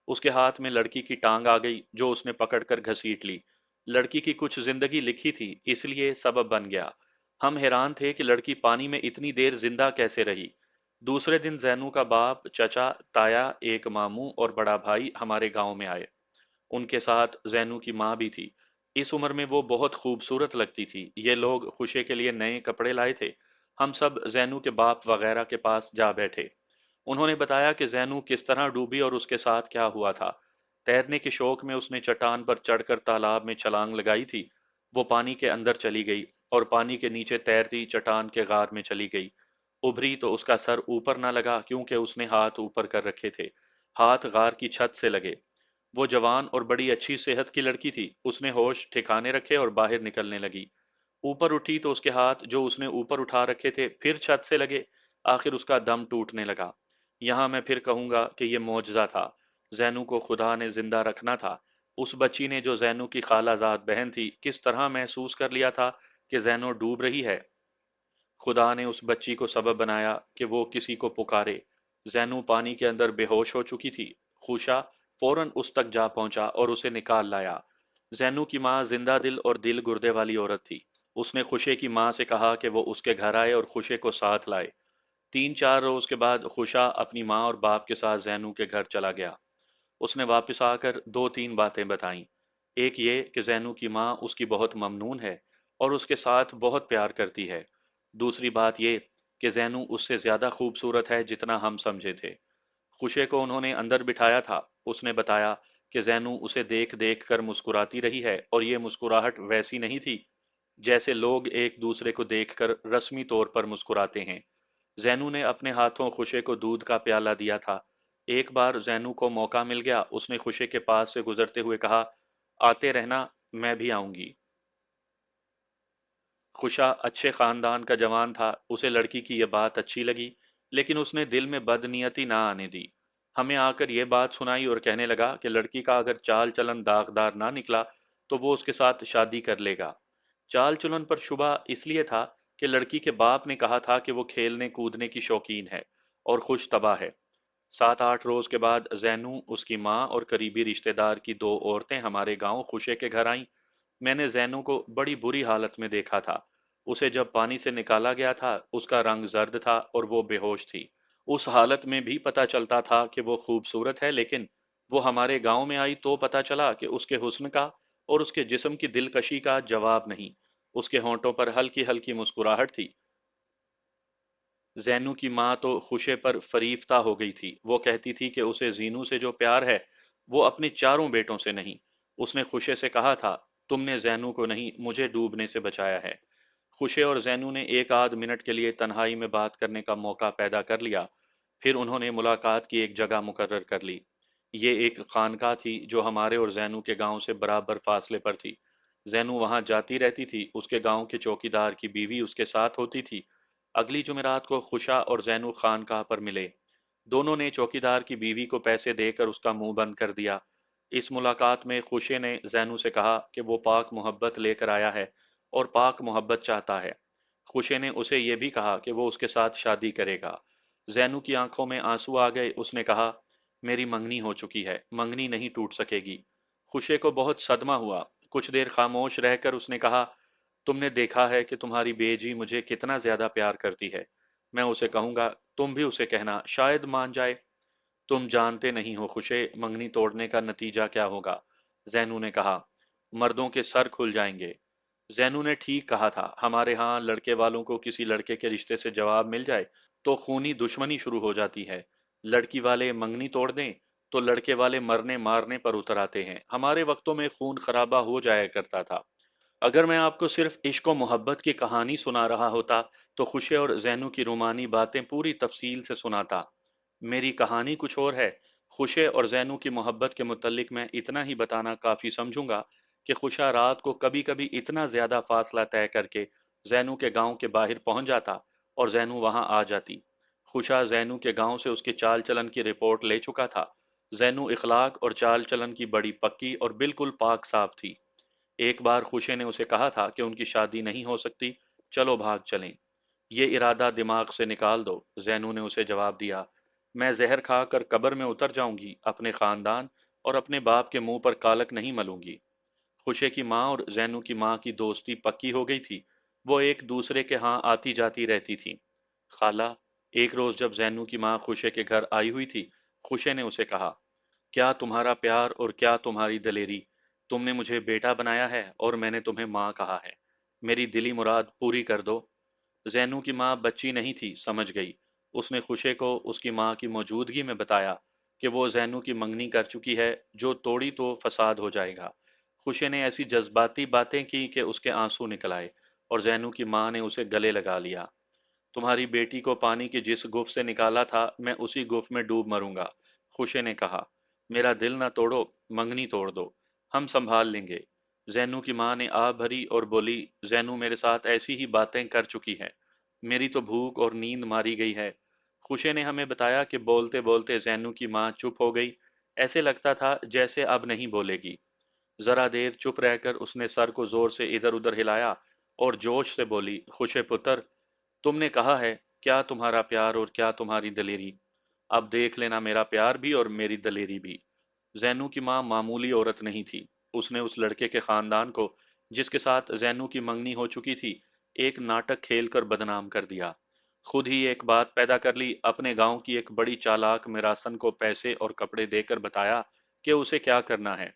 उसके हाथ में लड़की की टांग आ गई जो उसने पकड़कर घसीट ली। लड़की की कुछ जिंदगी लिखी थी, इसलिए सबब बन गया। हम हैरान थे कि लड़की पानी में इतनी देर जिंदा कैसे रही। दूसरे दिन जैनू का बाप, चचा, ताया, एक मामू और बड़ा भाई हमारे गांव में आए। उनके साथ जैनू की माँ भी थी। इस उम्र में वो बहुत खूबसूरत लगती थी। ये लोग खुशे के लिए नए कपड़े लाए थे। हम सब जैनू के बाप वगैरह के पास जा बैठे। उन्होंने बताया कि जैनू किस तरह डूबी और उसके साथ क्या हुआ था। तैरने के शौक में उसने चट्टान पर चढ़कर तालाब में छलांग लगाई थी। वो पानी के अंदर चली गई और पानी के नीचे तैरती चट्टान के गार में चली गई। उभरी तो उसका सर ऊपर न लगा क्योंकि उसने हाथ ऊपर कर रखे थे। हाथ गार की छत से लगे। वो जवान और बड़ी अच्छी सेहत की लड़की थी। उसने होश ठिकाने रखे और बाहर निकलने लगी। ऊपर उठी तो उसके हाथ जो उसने ऊपर उठा रखे थे फिर छत से लगे। आखिर उसका दम टूटने लगा। यहाँ मैं फिर कहूंगा कि ये मौजज़ा था। जैनू को खुदा ने जिंदा रखना था। उस बच्ची ने जो जैनू की खालाजाद बहन थी, किस तरह महसूस कर लिया था कि जैनू डूब रही है। खुदा ने उस बच्ची को सबब बनाया कि वो किसी को पुकारे। जैनू पानी के अंदर बेहोश हो चुकी थी। खुशा फौरन उस तक जा पहुंचा और उसे निकाल लाया। जैनू की माँ जिंदा दिल और दिल गुर्दे वाली औरत थी। उसने खुशे की माँ से कहा कि वो उसके घर आए और खुशे को साथ लाए। 3-4 रोज के बाद खुशा अपनी माँ और बाप के साथ जैनू के घर चला गया। उसने वापस आकर 2-3 बातें बताईं। एक ये कि जैनू की माँ उसकी बहुत ममनून है और उसके साथ बहुत प्यार करती है। दूसरी बात ये कि जैनू उससे ज्यादा खूबसूरत है जितना हम समझे थे। खुशे को उन्होंने अंदर बिठाया था। उसने बताया कि जैनू उसे देख देख कर मुस्कुराती रही है और ये मुस्कुराहट वैसी नहीं थी जैसे लोग एक दूसरे को देखकर रस्मी तौर पर मुस्कुराते हैं। زینو نے اپنے ہاتھوں خوشے کو دودھ کا پیالہ دیا تھا۔ ایک بار زینو کو موقع مل گیا، اس نے خوشے کے پاس سے گزرتے ہوئے کہا، آتے رہنا، میں بھی آؤں گی۔ خوشا اچھے خاندان کا جوان تھا، اسے لڑکی کی یہ بات اچھی لگی، لیکن اس نے دل میں بدنیتی نہ آنے دی۔ ہمیں آ کر یہ بات سنائی اور کہنے لگا کہ لڑکی کا اگر چال چلن داغدار نہ نکلا تو وہ اس کے ساتھ شادی کر لے گا۔ چال چلن پر شبہ اس لیے تھا کہ لڑکی کے باپ نے کہا تھا کہ وہ کھیلنے کودنے کی شوقین ہے اور خوش طبع ہے۔ 7 8 روز کے بعد زینو، اس کی ماں اور قریبی رشتہ دار کی 2 عورتیں ہمارے گاؤں خوشے کے گھر آئیں۔ میں نے زینو کو بڑی بری حالت میں دیکھا تھا۔ اسے جب پانی سے نکالا گیا تھا اس کا رنگ زرد تھا اور وہ بے ہوش تھی۔ اس حالت میں بھی پتہ چلتا تھا کہ وہ خوبصورت ہے، لیکن وہ ہمارے گاؤں میں آئی تو پتہ چلا کہ اس کے حسن کا اور اس کے جسم کی دلکشی کا جواب نہیں۔ اس کے ہونٹوں پر ہلکی ہلکی مسکراہٹ تھی۔ زینو کی ماں تو خوشے پر فریفتہ ہو گئی تھی، وہ کہتی تھی کہ اسے زینو سے جو پیار ہے وہ اپنے چاروں بیٹوں سے نہیں۔ اس نے خوشے سے کہا تھا، تم نے زینو کو نہیں مجھے ڈوبنے سے بچایا ہے۔ خوشے اور زینو نے ایک آدھ منٹ کے لیے تنہائی میں بات کرنے کا موقع پیدا کر لیا، پھر انہوں نے ملاقات کی ایک جگہ مقرر کر لی۔ یہ ایک خانقاہ تھی جو ہمارے اور زینو کے گاؤں سے برابر فاصلے پر تھی۔ زینو وہاں جاتی رہتی تھی، اس کے گاؤں کے چوکیدار کی بیوی اس کے ساتھ ہوتی تھی۔ اگلی جمعرات کو خوشا اور زینو خانقاہ پر ملے۔ دونوں نے چوکیدار کی بیوی کو پیسے دے کر اس کا منہ بند کر دیا۔ اس ملاقات میں خوشے نے زینو سے کہا کہ وہ پاک محبت لے کر آیا ہے اور پاک محبت چاہتا ہے۔ خوشے نے اسے یہ بھی کہا کہ وہ اس کے ساتھ شادی کرے گا۔ زینو کی آنکھوں میں آنسو آ گئے، اس نے کہا، میری منگنی ہو چکی ہے، منگنی نہیں ٹوٹ سکے گی۔ خوشے کو بہت صدمہ ہوا، کچھ دیر خاموش رہ کر اس نے کہا، تم نے دیکھا ہے کہ تمہاری بیجی مجھے کتنا زیادہ پیار کرتی ہے، میں اسے کہوں گا، تم بھی اسے کہنا، شاید مان جائے۔ تم جانتے نہیں ہو خوشے، منگنی توڑنے کا نتیجہ کیا ہوگا، زینو نے کہا، مردوں کے سر کھل جائیں گے۔ زینو نے ٹھیک کہا تھا، ہمارے ہاں لڑکے والوں کو کسی لڑکے کے رشتے سے جواب مل جائے تو خونی دشمنی شروع ہو جاتی ہے۔ لڑکی والے منگنی توڑ دیں تو لڑکے والے مرنے مارنے پر اتر آتے ہیں۔ ہمارے وقتوں میں خون خرابہ ہو جایا کرتا تھا۔ اگر میں آپ کو صرف عشق و محبت کی کہانی سنا رہا ہوتا تو خوشے اور زینو کی رومانی باتیں پوری تفصیل سے سناتا۔ میری کہانی کچھ اور ہے۔ خوشے اور زینو کی محبت کے متعلق میں اتنا ہی بتانا کافی سمجھوں گا کہ خوشا رات کو کبھی کبھی اتنا زیادہ فاصلہ طے کر کے زینو کے گاؤں کے باہر پہنچ جاتا اور زینو وہاں آ جاتی۔ خوشا زینو کے گاؤں سے اس کے چال چلن کی رپورٹ لے چکا تھا۔ زینو اخلاق اور چال چلن کی بڑی پکی اور بالکل پاک صاف تھی۔ ایک بار خوشے نے اسے کہا تھا کہ ان کی شادی نہیں ہو سکتی، چلو بھاگ چلیں۔ یہ ارادہ دماغ سے نکال دو، زینو نے اسے جواب دیا۔ میں زہر کھا کر قبر میں اتر جاؤں گی، اپنے خاندان اور اپنے باپ کے منہ پر کالک نہیں ملوں گی۔ خوشے کی ماں اور زینو کی ماں کی دوستی پکی ہو گئی تھی، وہ ایک دوسرے کے ہاں آتی جاتی رہتی تھی۔ خالہ، ایک روز جب زینو کی ماں خوشے کے گھر آئی ہوئی تھی، خوشے نے اسے کہا، کیا تمہارا پیار اور کیا تمہاری دلیری، تم نے مجھے بیٹا بنایا ہے اور میں نے تمہیں ماں کہا ہے، میری دلی مراد پوری کر دو۔ زینو کی ماں بچی نہیں تھی، سمجھ گئی۔ اس نے خوشے کو اس کی ماں کی موجودگی میں بتایا کہ وہ زینو کی منگنی کر چکی ہے، جو توڑی تو فساد ہو جائے گا۔ خوشے نے ایسی جذباتی باتیں کی کہ اس کے آنسو نکل آئے اور زینو کی ماں نے اسے گلے لگا لیا۔ تمہاری بیٹی کو پانی کی جس گف سے نکالا تھا میں اسی گف میں ڈوب مروں گا، خوشے نے کہا۔ میرا دل نہ توڑو، منگنی توڑ دو، ہم سنبھال لیں گے۔ زینو کی ماں نے آہ بھری اور بولی، زینو میرے ساتھ ایسی ہی باتیں کر چکی ہے، میری تو بھوک اور نیند ماری گئی ہے۔ خوشے نے ہمیں بتایا کہ بولتے بولتے زینو کی ماں چپ ہو گئی، ایسے لگتا تھا جیسے اب نہیں بولے گی۔ ذرا دیر چپ رہ کر اس نے سر کو زور سے ادھر ادھر ہلایا اور جوش سے بولی، خوشے پتر، تم نے کہا ہے کیا تمہارا پیار اور کیا تمہاری دلیری، اب دیکھ لینا میرا پیار بھی اور میری دلیری بھی۔ زینو کی ماں معمولی عورت نہیں تھی، اس نے اس لڑکے کے خاندان کو جس کے ساتھ زینو کی منگنی ہو چکی تھی ایک ناٹک کھیل کر بدنام کر دیا۔ خود ہی ایک بات پیدا کر لی، اپنے گاؤں کی ایک بڑی چالاک میراسن کو پیسے اور کپڑے دے کر بتایا کہ اسے کیا کرنا ہے۔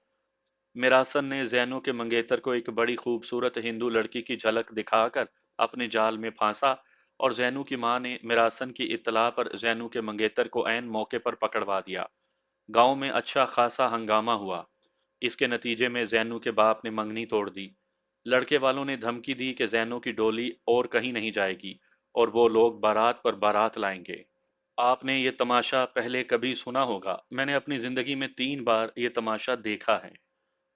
میراسن نے زینو کے منگیتر کو ایک بڑی خوبصورت ہندو لڑکی کی جھلک دکھا کر اپنے جال میں پھانسا اور زینو کی ماں نے میراسن کی اطلاع پر زینو کے منگیتر کو عین موقع پر پکڑوا دیا۔ گاؤں میں اچھا خاصا ہنگامہ ہوا۔ اس کے نتیجے میں زینو کے باپ نے منگنی توڑ دی۔ لڑکے والوں نے دھمکی دی کہ زینو کی ڈولی اور کہیں نہیں جائے گی और वो लोग बारात पर बारात लाएंगे। आपने ये तमाशा पहले कभी सुना होगा, मैंने अपनी जिंदगी में 3 बार ये तमाशा देखा है।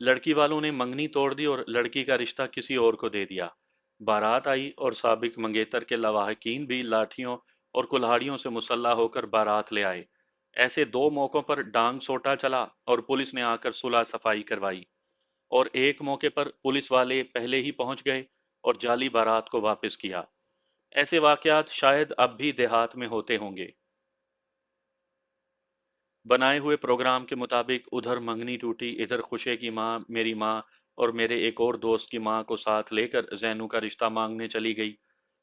लड़की वालों ने मंगनी तोड़ दी और लड़की का रिश्ता किसी और को दे दिया। बारात आई और साबिक मंगेतर के लवाहकीन भी लाठियों और कुल्हाड़ियों से मुसल्ला होकर बारात ले आए। ऐसे 2 मौकों पर डांग सोटा चला और पुलिस ने आकर सुलह सफाई करवाई, और एक मौके पर पुलिस वाले पहले ही पहुंच गए और जाली बारात को वापस किया। ऐसे वाकयात शायद अब भी देहात में होते होंगे। बनाए हुए प्रोग्राम के मुताबिक उधर मंगनी टूटी, इधर खुशे की माँ, मेरी माँ और मेरे एक और दोस्त की माँ को साथ लेकर जैनू का रिश्ता मांगने चली गई।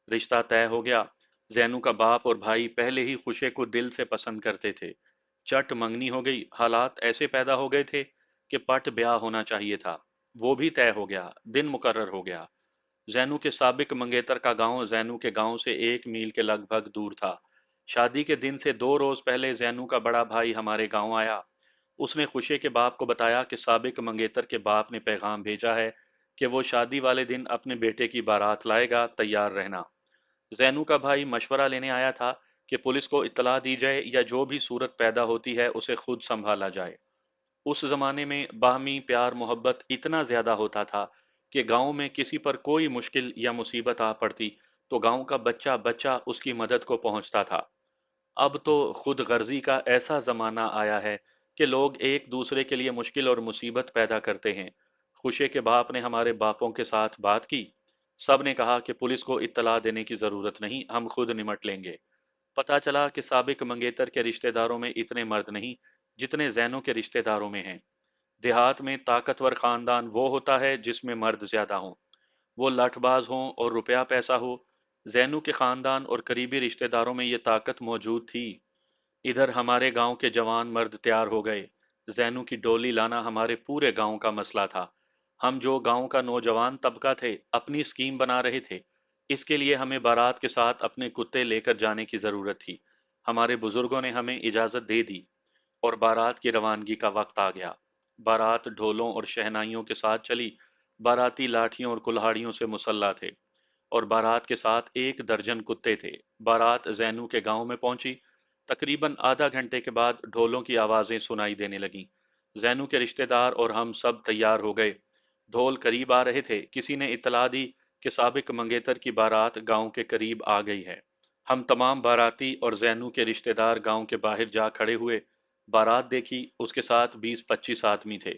रिश्ता तय हो गया। जैनू का बाप और भाई पहले ही खुशे को दिल से पसंद करते थे। चट मंगनी हो गई। हालात ऐसे पैदा हो गए थे कि पट ब्याह होना चाहिए था। वो भी तय हो गया, दिन मुकर्रर हो गया। जैनू के साबिक मंगेतर का गांव जैनू के गांव से 1 मील के लगभग दूर था। शादी के दिन से 2 रोज पहले जैनू का बड़ा भाई हमारे गांव आया। उसने खुशे के बाप को बताया कि साबिक मंगेतर के बाप ने पैगाम भेजा है कि वो शादी वाले दिन अपने बेटे की बारात लाएगा, तैयार रहना। जैनू का भाई मशवरा लेने आया था कि पुलिस को इत्तला दी जाए या जो भी सूरत पैदा होती है उसे खुद संभाला जाए। उस जमाने में बाहमी प्यार मोहब्बत इतना ज्यादा होता था कि गांव में किसी पर कोई मुश्किल या मुसीबत आ पड़ती तो गांव का बच्चा बच्चा उसकी मदद को पहुंचता था। अब तो खुद गर्जी का ऐसा जमाना आया है कि लोग एक दूसरे के लिए मुश्किल और मुसीबत पैदा करते हैं। खुशे के बाप ने हमारे बापों के साथ बात की। सब ने कहा कि पुलिस को इत्तला देने की जरूरत नहीं, हम खुद निमट लेंगे। पता चला कि साबिक मंगेतर के रिश्तेदारों में इतने मर्द नहीं जितने जैनों के रिश्तेदारों में हैं। देहात में ताकतवर खानदान वो होता है जिसमें मर्द ज्यादा हों, वो लाठबाज हों और रुपया पैसा हो। जैनू के खानदान और करीबी रिश्तेदारों में ये ताकत मौजूद थी। इधर हमारे गांव के जवान मर्द तैयार हो गए। जैनू की डोली लाना हमारे पूरे गांव का मसला था। हम जो गांव का नौजवान तबका थे अपनी स्कीम बना रहे थे। इसके लिए हमें बारात के साथ अपने कुत्ते लेकर जाने की जरूरत थी। हमारे बुजुर्गों ने हमें इजाजत दे दी और बारात की रवानगी का वक्त आ गया। बारात ढोलों और शहनाइयों के साथ चली। बाराती लाठियों और कुल्हाड़ियों से मुसल्ला थे और बारात के साथ 1 दर्जन कुत्ते थे। बारात जैनू के गांव में पहुंची। तकरीबन आधा घंटे के बाद ढोलों की आवाजें सुनाई देने लगीं। जैनू के रिश्तेदार और हम सब तैयार हो गए। ढोल करीब आ रहे थे। किसी ने इत्तला दी कि साबिक मंगेतर की बारात गांव के करीब आ गई है। हम तमाम बाराती और जैनू के रिश्तेदार गांव के बाहर जा खड़े हुए। बारात देखी, उसके साथ 20-25 आदमी थे।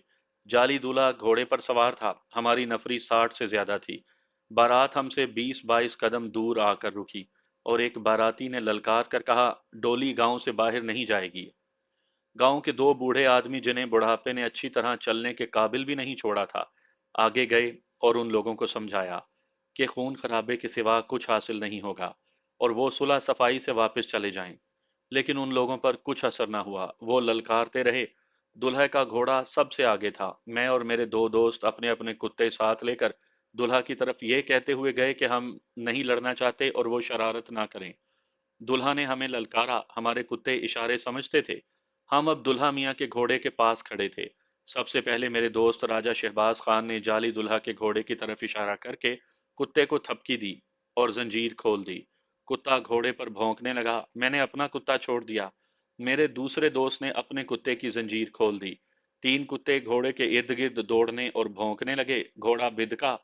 जाली दूल्हा घोड़े पर सवार था। हमारी नफरी 60 से ज्यादा थी। बारात हमसे 20-22 कदम दूर आकर रुकी और एक बाराती ने ललकार कर कहा, डोली गांव से बाहर नहीं जाएगी। गांव के 2 बूढ़े आदमी जिन्हें बुढ़ापे ने अच्छी तरह चलने के काबिल भी नहीं छोड़ा था, आगे गए और उन लोगों को समझाया कि खून खराबे के सिवा कुछ हासिल नहीं होगा और वो सुलह सफाई से वापस चले जाएं। लेकिन उन लोगों पर कुछ असर न हुआ। वो ललकारते रहे। दुल्हे का घोड़ा सबसे आगे था। मैं और मेरे 2 दोस्त अपने अपने कुत्ते साथ लेकर दुल्हा की तरफ ये कहते हुए गए कि हम नहीं लड़ना चाहते और वो शरारत ना करें। दुल्हा ने हमें ललकारा। हमारे कुत्ते इशारे समझते थे। हम अब दुल्हा मियाँ के घोड़े के पास खड़े थे। सबसे पहले मेरे दोस्त राजा शहबाज खान ने जाली दुल्हा के घोड़े की तरफ इशारा करके कुत्ते को थपकी दी और जंजीर खोल दी। कुत्ता घोड़े पर भौंकने लगा। मैंने अपना कुत्ता छोड़ दिया। मेरे दूसरे दोस्त ने अपने कुत्ते की जंजीर खोल दी। 3 कुत्ते घोड़े के इर्द गिर्द दौड़ने और भौंकने लगे। घोड़ा बिदका।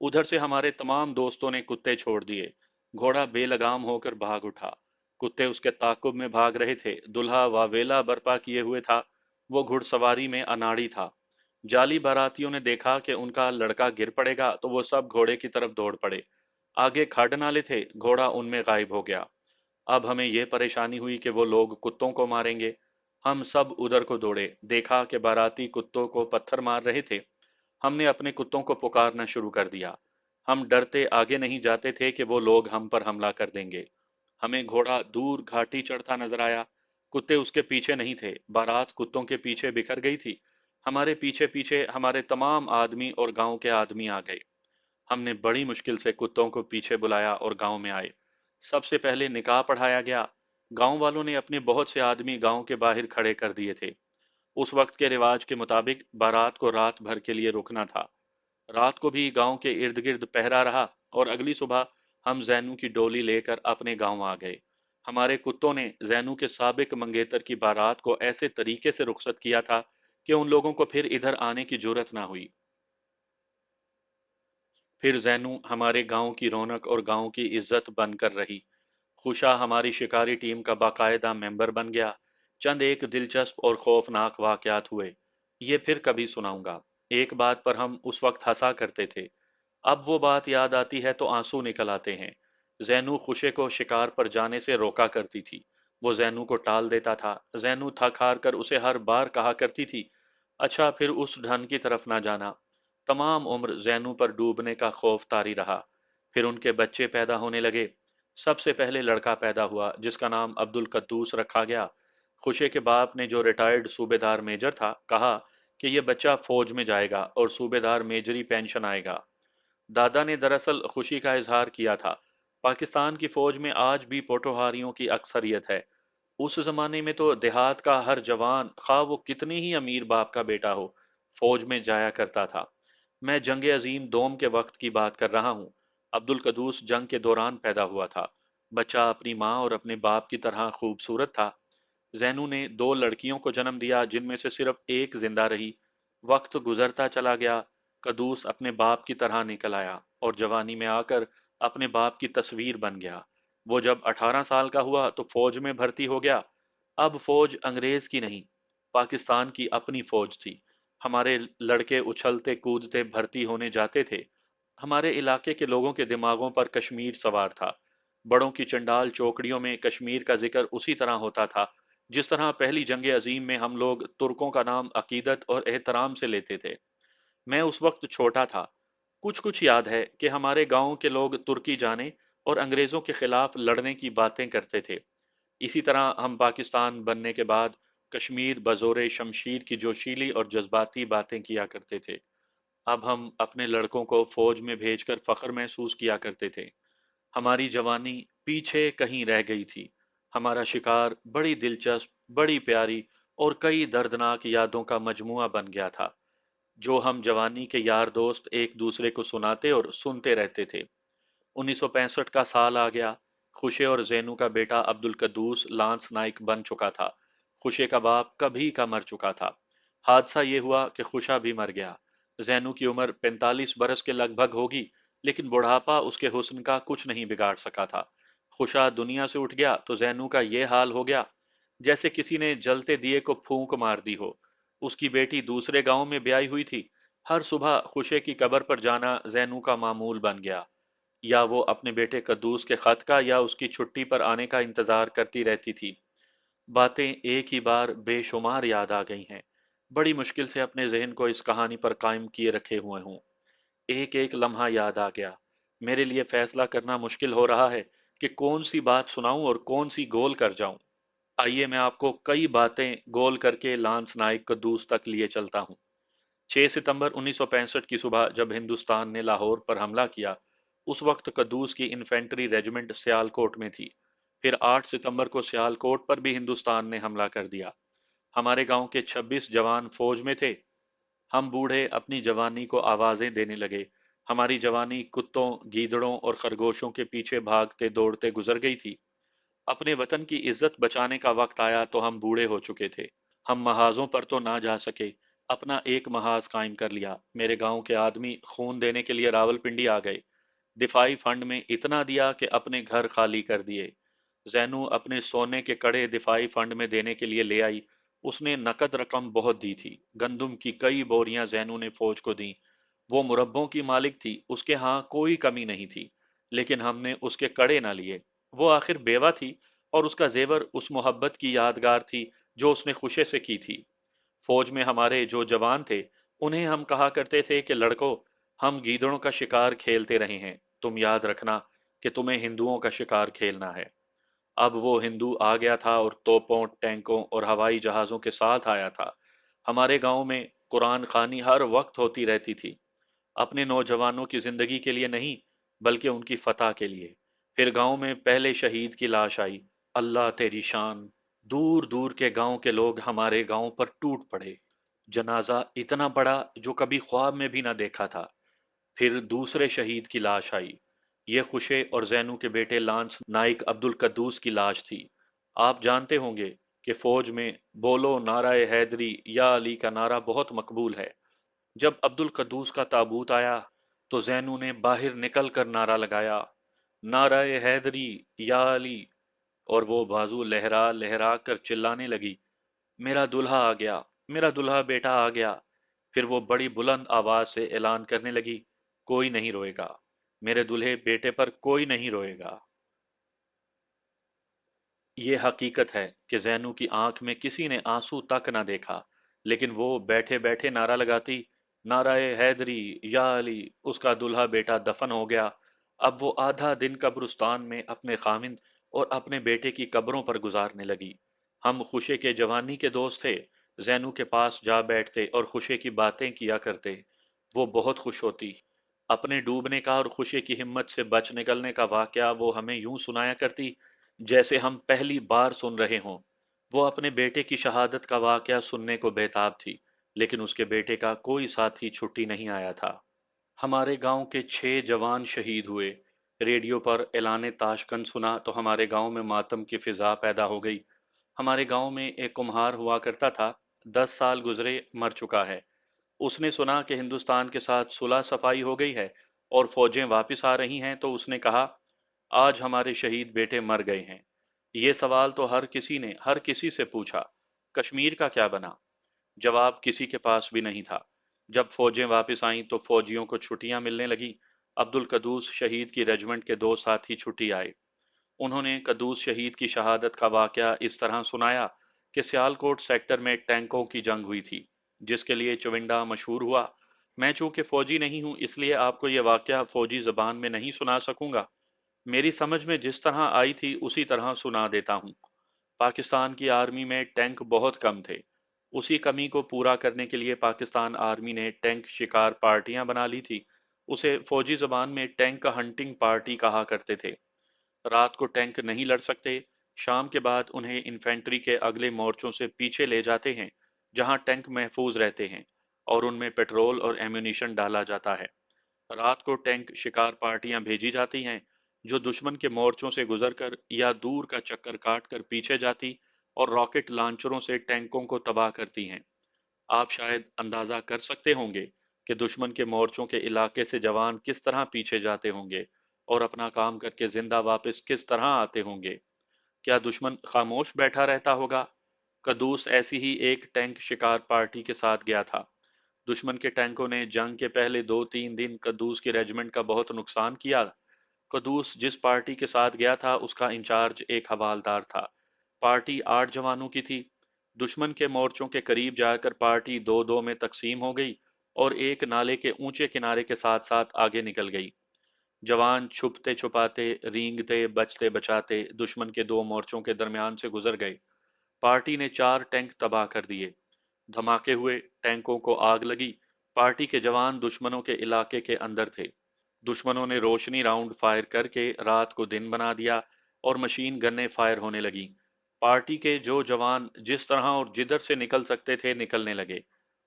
उधर से हमारे तमाम दोस्तों ने कुत्ते छोड़ दिए। घोड़ा बेलगाम होकर भाग उठा। कुत्ते उसके ताकुब में भाग रहे थे। दुल्हा वावेला बर्पा किए हुए था। वो घुड़सवारी में अनाड़ी था। जाली बारातियों ने देखा कि उनका लड़का गिर पड़ेगा तो वो सब घोड़े की तरफ दौड़ पड़े। आगे खाड़ नाले थे, घोड़ा उनमें गायब हो गया। अब हमें यह परेशानी हुई कि वो लोग कुत्तों को मारेंगे। हम सब उधर को दौड़े। देखा कि बाराती कुत्तों को पत्थर मार रहे थे। हमने अपने कुत्तों को पुकारना शुरू कर दिया। हम डरते आगे नहीं जाते थे कि वो लोग हम पर हमला कर देंगे। हमें घोड़ा दूर घाटी चढ़ता नजर आया। कुत्ते उसके पीछे नहीं थे। बारात कुत्तों के पीछे बिखर गई थी। हमारे पीछे पीछे हमारे तमाम आदमी और गांव के आदमी आ गए। हमने बड़ी मुश्किल से कुत्तों को पीछे बुलाया और गांव में आए। सबसे पहले निकाह पढ़ाया गया। गांव वालों ने अपने बहुत से आदमी गांव के बाहर खड़े कर दिए थे। उस वक्त के रिवाज के मुताबिक बारात को रात भर के लिए रुकना था। रात को भी गांव के इर्द गिर्द पहरा रहा और अगली सुबह हम जैनू की डोली लेकर अपने गांव आ गए। हमारे कुत्तों ने जैनू के साबिक मंगेतर की बारात को ऐसे तरीके से रुखसत किया था कि उन लोगों को फिर इधर आने की जुर्रत ना हुई। फिर जैनू हमारे गांव की रौनक और गांव की इज्जत बनकर रही। खुशा हमारी शिकारी टीम का बाकायदा मेंबर बन गया। चंद एक दिलचस्प और खौफनाक वाकयात हुए, ये फिर कभी सुनाऊंगा। एक बात पर हम उस वक्त हंसा करते थे, अब वो बात याद आती है तो आंसू निकल आते हैं। जैनू खुशे को शिकार पर जाने से रोका करती थी। वो जैनू को टाल देता था। जैनू थक हार कर उसे हर बार कहा करती थी, अच्छा फिर उस ढन की तरफ ना जाना। तमाम उम्र जैनू पर डूबने का खौफ तारी रहा। फिर उनके बच्चे पैदा होने लगे। सबसे पहले लड़का पैदा हुआ जिसका नाम अब्दुल कद्दूस रखा गया। खुशे के बाप ने, जो रिटायर्ड सूबेदार मेजर था, कहा कि यह बच्चा फौज में जाएगा और सूबेदार मेजरी पेंशन आएगा। दादा ने दरअसल खुशी का इजहार किया था। पाकिस्तान की फौज में आज भी पोठोहारियों की अक्सरियत है। उस जमाने में तो देहात का हर जवान, खा वो कितनी ही अमीर बाप का बेटा हो, फौज में जाया करता था। मैं जंग अजीम दोम के वक्त की बात कर रहा हूँ। अब्दुल कदूस जंग के दौरान पैदा हुआ था। बच्चा अपनी माँ और अपने बाप की तरह खूबसूरत था। जैनू ने दो लड़कियों को जन्म दिया जिनमें से सिर्फ एक जिंदा रही। वक्त गुजरता चला गया। कदूस अपने बाप की तरह निकल आया और जवानी में आकर अपने बाप की तस्वीर बन गया। वो जब 18 साल का हुआ तो फौज में भर्ती हो गया। अब फौज अंग्रेज की नहीं, पाकिस्तान की अपनी फौज थी। हमारे लड़के उछलते कूदते भर्ती होने जाते थे। हमारे इलाके के लोगों के दिमागों पर कश्मीर सवार था। बड़ों की चंडाल चौकड़ियों में कश्मीर का जिक्र उसी तरह होता था जिस तरह पहली जंग अजीम में हम लोग तुर्कों का नाम अकीदत और एहतराम से लेते थे। मैं उस वक्त छोटा था। कुछ कुछ याद है कि हमारे गांव के लोग तुर्की जाने और अंग्रेजों के खिलाफ लड़ने की बातें करते थे। इसी तरह हम पाकिस्तान बनने के बाद कश्मीर बजोरे शमशीर की जोशीली और जज्बाती बातें किया करते थे। अब हम अपने लड़कों को फौज में भेजकर फख्र महसूस किया करते थे। हमारी जवानी पीछे कहीं रह गई थी। हमारा शिकार बड़ी दिलचस्प, बड़ी प्यारी और कई दर्दनाक यादों का मजमुआ बन गया था, जो हम जवानी के यार दोस्त एक दूसरे को सुनाते और सुनते रहते थे। 1965 का साल आ गया। खुशे और जैनू का बेटा अब्दुल कद्दूस लांस नाइक बन चुका था। खुशे का बाप कभी का मर चुका था। हादसा ये हुआ कि खुशा भी मर गया। जैनू की उम्र 45 बरस के लगभग होगी, लेकिन बुढ़ापा उसके हुस्न का कुछ नहीं बिगाड़ सका था। खुशा दुनिया से उठ गया तो जैनू का ये हाल हो गया जैसे किसी ने जलते दिए को फूंक मार दी हो। उसकी बेटी दूसरे गांव में ब्याही हुई थी। हर सुबह खुशे की कब्र पर जाना जैनू का मामूल बन गया। या वो अपने बेटे कद्दूस के खत का या उसकी छुट्टी पर आने का इंतजार करती रहती थी। बातें एक ही बार बेशुमार याद आ गई हैं। बड़ी मुश्किल से अपने जहन को इस कहानी पर कायम किए रखे हुए हूँ। एक एक लम्हा याद आ गया। मेरे लिए फैसला करना मुश्किल हो रहा है कि कौन सी बात सुनाऊं और कौन सी गोल कर जाऊं। आइए मैं आपको कई बातें गोल करके लांस नाइक कद्दूस तक लिए चलता हूं। 6 सितंबर 1965 की सुबह जब हिंदुस्तान ने लाहौर पर हमला किया, उस वक्त कद्दूस की इन्फेंट्री रेजिमेंट सियालकोट में थी। फिर 8 सितंबर को सियालकोट पर भी हिंदुस्तान ने हमला कर दिया। हमारे गांव के 26 जवान फौज में थे। हम बूढ़े अपनी जवानी को आवाजें देने लगे। हमारी जवानी कुत्तों, गीदड़ों और खरगोशों के पीछे भागते दौड़ते गुजर गई थी। अपने वतन की इज्जत बचाने का वक्त आया तो हम बूढ़े हो चुके थे। हम महाजों पर तो ना जा सके, अपना एक महाज कायम कर लिया। मेरे गांव के आदमी खून देने के लिए रावलपिंडी आ गए। दिफाई फंड में इतना दिया कि अपने घर खाली कर दिए। जैनू अपने सोने के कड़े दिफाई फंड में देने के लिए ले आई। उसने नकद रकम बहुत दी थी। गंदुम की कई बोरियां जैनू ने फौज को दी। वो मुरब्बों की मालिक थी, उसके यहाँ कोई कमी नहीं थी। लेकिन हमने उसके कड़े ना लिए। वो आखिर बेवा थी और उसका जेवर उस मोहब्बत की यादगार थी जो उसने खुशे से की थी। फौज में हमारे जो जवान थे, उन्हें हम कहा करते थे कि लड़कों, हम गीदड़ों का शिकार खेलते रहे हैं, तुम याद रखना कि तुम्हें हिंदुओं का शिकार खेलना है। अब वो हिंदू आ गया था और तोपों, टैंकों और हवाई जहाजों के साथ आया था। हमारे गांव में कुरान खानी हर वक्त होती रहती थी, अपने नौजवानों की जिंदगी के लिए नहीं, बल्कि उनकी फतह के लिए। फिर गांव में पहले शहीद की लाश आई। अल्लाह तेरी शान। दूर दूर के गांव के लोग हमारे गांव पर टूट पड़े। जनाजा इतना बड़ा जो कभी ख्वाब में भी ना देखा था। फिर दूसरे शहीद की लाश आई। یہ خوشے اور زینو کے بیٹے لانس نائک عبد القدوس کی لاش تھی۔ آپ جانتے ہوں گے کہ فوج میں بولو نعرہ حیدری یا علی کا نعرہ بہت مقبول ہے۔ جب عبد القدوس کا تابوت آیا تو زینو نے باہر نکل کر نعرہ لگایا، نعرہ حیدری یا علی، اور وہ بازو لہرا لہرا کر چلانے لگی، میرا دلہا آ گیا، میرا دلہا بیٹا آ گیا۔ پھر وہ بڑی بلند آواز سے اعلان کرنے لگی، کوئی نہیں روئے گا، میرے دلہے بیٹے پر کوئی نہیں روئے گا۔ یہ حقیقت ہے کہ زینو کی آنکھ میں کسی نے آنسو تک نہ دیکھا، لیکن وہ بیٹھے بیٹھے نعرہ لگاتی، نعرہ حیدری یا علی، اس کا دلہا بیٹا دفن ہو گیا۔ اب وہ آدھا دن قبرستان میں اپنے خامند اور اپنے بیٹے کی قبروں پر گزارنے لگی۔ ہم خوشے کے جوانی کے دوست تھے، زینو کے پاس جا بیٹھتے اور خوشے کی باتیں کیا کرتے۔ وہ بہت خوش ہوتی، اپنے ڈوبنے کا اور خوشے کی ہمت سے بچ نکلنے کا واقعہ وہ ہمیں یوں سنایا کرتی جیسے ہم پہلی بار سن رہے ہوں۔ وہ اپنے بیٹے کی شہادت کا واقعہ سننے کو بےتاب تھی، لیکن اس کے بیٹے کا کوئی ساتھی چھٹی نہیں آیا تھا۔ ہمارے گاؤں کے 6 جوان شہید ہوئے۔ ریڈیو پر اعلان تاشکند سنا تو ہمارے گاؤں میں ماتم کی فضا پیدا ہو گئی۔ ہمارے گاؤں میں ایک کمہار ہوا کرتا تھا، 10 سال گزرے، مر چکا ہے۔ اس نے سنا کہ ہندوستان کے ساتھ صلح صفائی ہو گئی ہے اور فوجیں واپس آ رہی ہیں، تو اس نے کہا، آج ہمارے شہید بیٹے مر گئے ہیں۔ یہ سوال تو ہر کسی سے پوچھا، کشمیر کا کیا بنا؟ جواب کسی کے پاس بھی نہیں تھا۔ جب فوجیں واپس آئیں تو فوجیوں کو چھٹیاں ملنے لگیں۔ عبد القدوس شہید کی رجمنٹ کے 2 ساتھی چھٹی آئے۔ انہوں نے قدوس شہید کی شہادت کا واقعہ اس طرح سنایا کہ سیالکوٹ سیکٹر میں ٹینکوں کی جنگ ہوئی تھی، جس کے لیے چونڈا مشہور ہوا۔ میں چونکہ فوجی نہیں ہوں، اس لیے آپ کو یہ واقعہ فوجی زبان میں نہیں سنا سکوں گا۔ میری سمجھ میں جس طرح آئی تھی اسی طرح سنا دیتا ہوں۔ پاکستان کی آرمی میں ٹینک بہت کم تھے۔ اسی کمی کو پورا کرنے کے لیے پاکستان آرمی نے ٹینک شکار پارٹیاں بنا لی تھی۔ اسے فوجی زبان میں ٹینک ہنٹنگ پارٹی کہا کرتے تھے۔ رات کو ٹینک نہیں لڑ سکتے، شام کے بعد انہیں انفینٹری کے اگلے مورچوں سے پیچھے لے جاتے ہیں جہاں ٹینک محفوظ رہتے ہیں اور ان میں پیٹرول اور ایمونیشن ڈالا جاتا ہے۔ رات کو ٹینک شکار پارٹیاں بھیجی جاتی ہیں جو دشمن کے مورچوں سے گزر کر یا دور کا چکر کاٹ کر پیچھے جاتی اور راکٹ لانچروں سے ٹینکوں کو تباہ کرتی ہیں۔ آپ شاید اندازہ کر سکتے ہوں گے کہ دشمن کے مورچوں کے علاقے سے جوان کس طرح پیچھے جاتے ہوں گے اور اپنا کام کر کے زندہ واپس کس طرح آتے ہوں گے۔ کیا دشمن خاموش بیٹھا رہتا ہوگا؟ قدوس ایسی ہی ایک ٹینک شکار پارٹی کے ساتھ گیا تھا۔ دشمن کے ٹینکوں نے جنگ کے پہلے 2-3 دن قدوس کی ریجمنٹ کا بہت نقصان کیا۔ قدوس جس پارٹی کے ساتھ گیا تھا اس کا انچارج ایک حوالدار تھا۔ پارٹی 8 جوانوں کی تھی۔ دشمن کے مورچوں کے قریب جا کر پارٹی 2-2 میں تقسیم ہو گئی اور ایک نالے کے اونچے کنارے کے ساتھ ساتھ آگے نکل گئی۔ جوان چھپتے چھپاتے، رینگتے بچتے بچاتے دشمن کے 2 مورچوں کے درمیان سے گزر گئے۔ پارٹی نے 4 ٹینک تباہ کر دیے۔ دھماکے ہوئے، ٹینکوں کو آگ لگی۔ پارٹی کے جوان دشمنوں کے علاقے کے اندر تھے۔ دشمنوں نے روشنی راؤنڈ فائر کر کے رات کو دن بنا دیا اور مشین گنیں فائر ہونے لگیں۔ پارٹی کے جو جوان جس طرح اور جدھر سے نکل سکتے تھے نکلنے لگے۔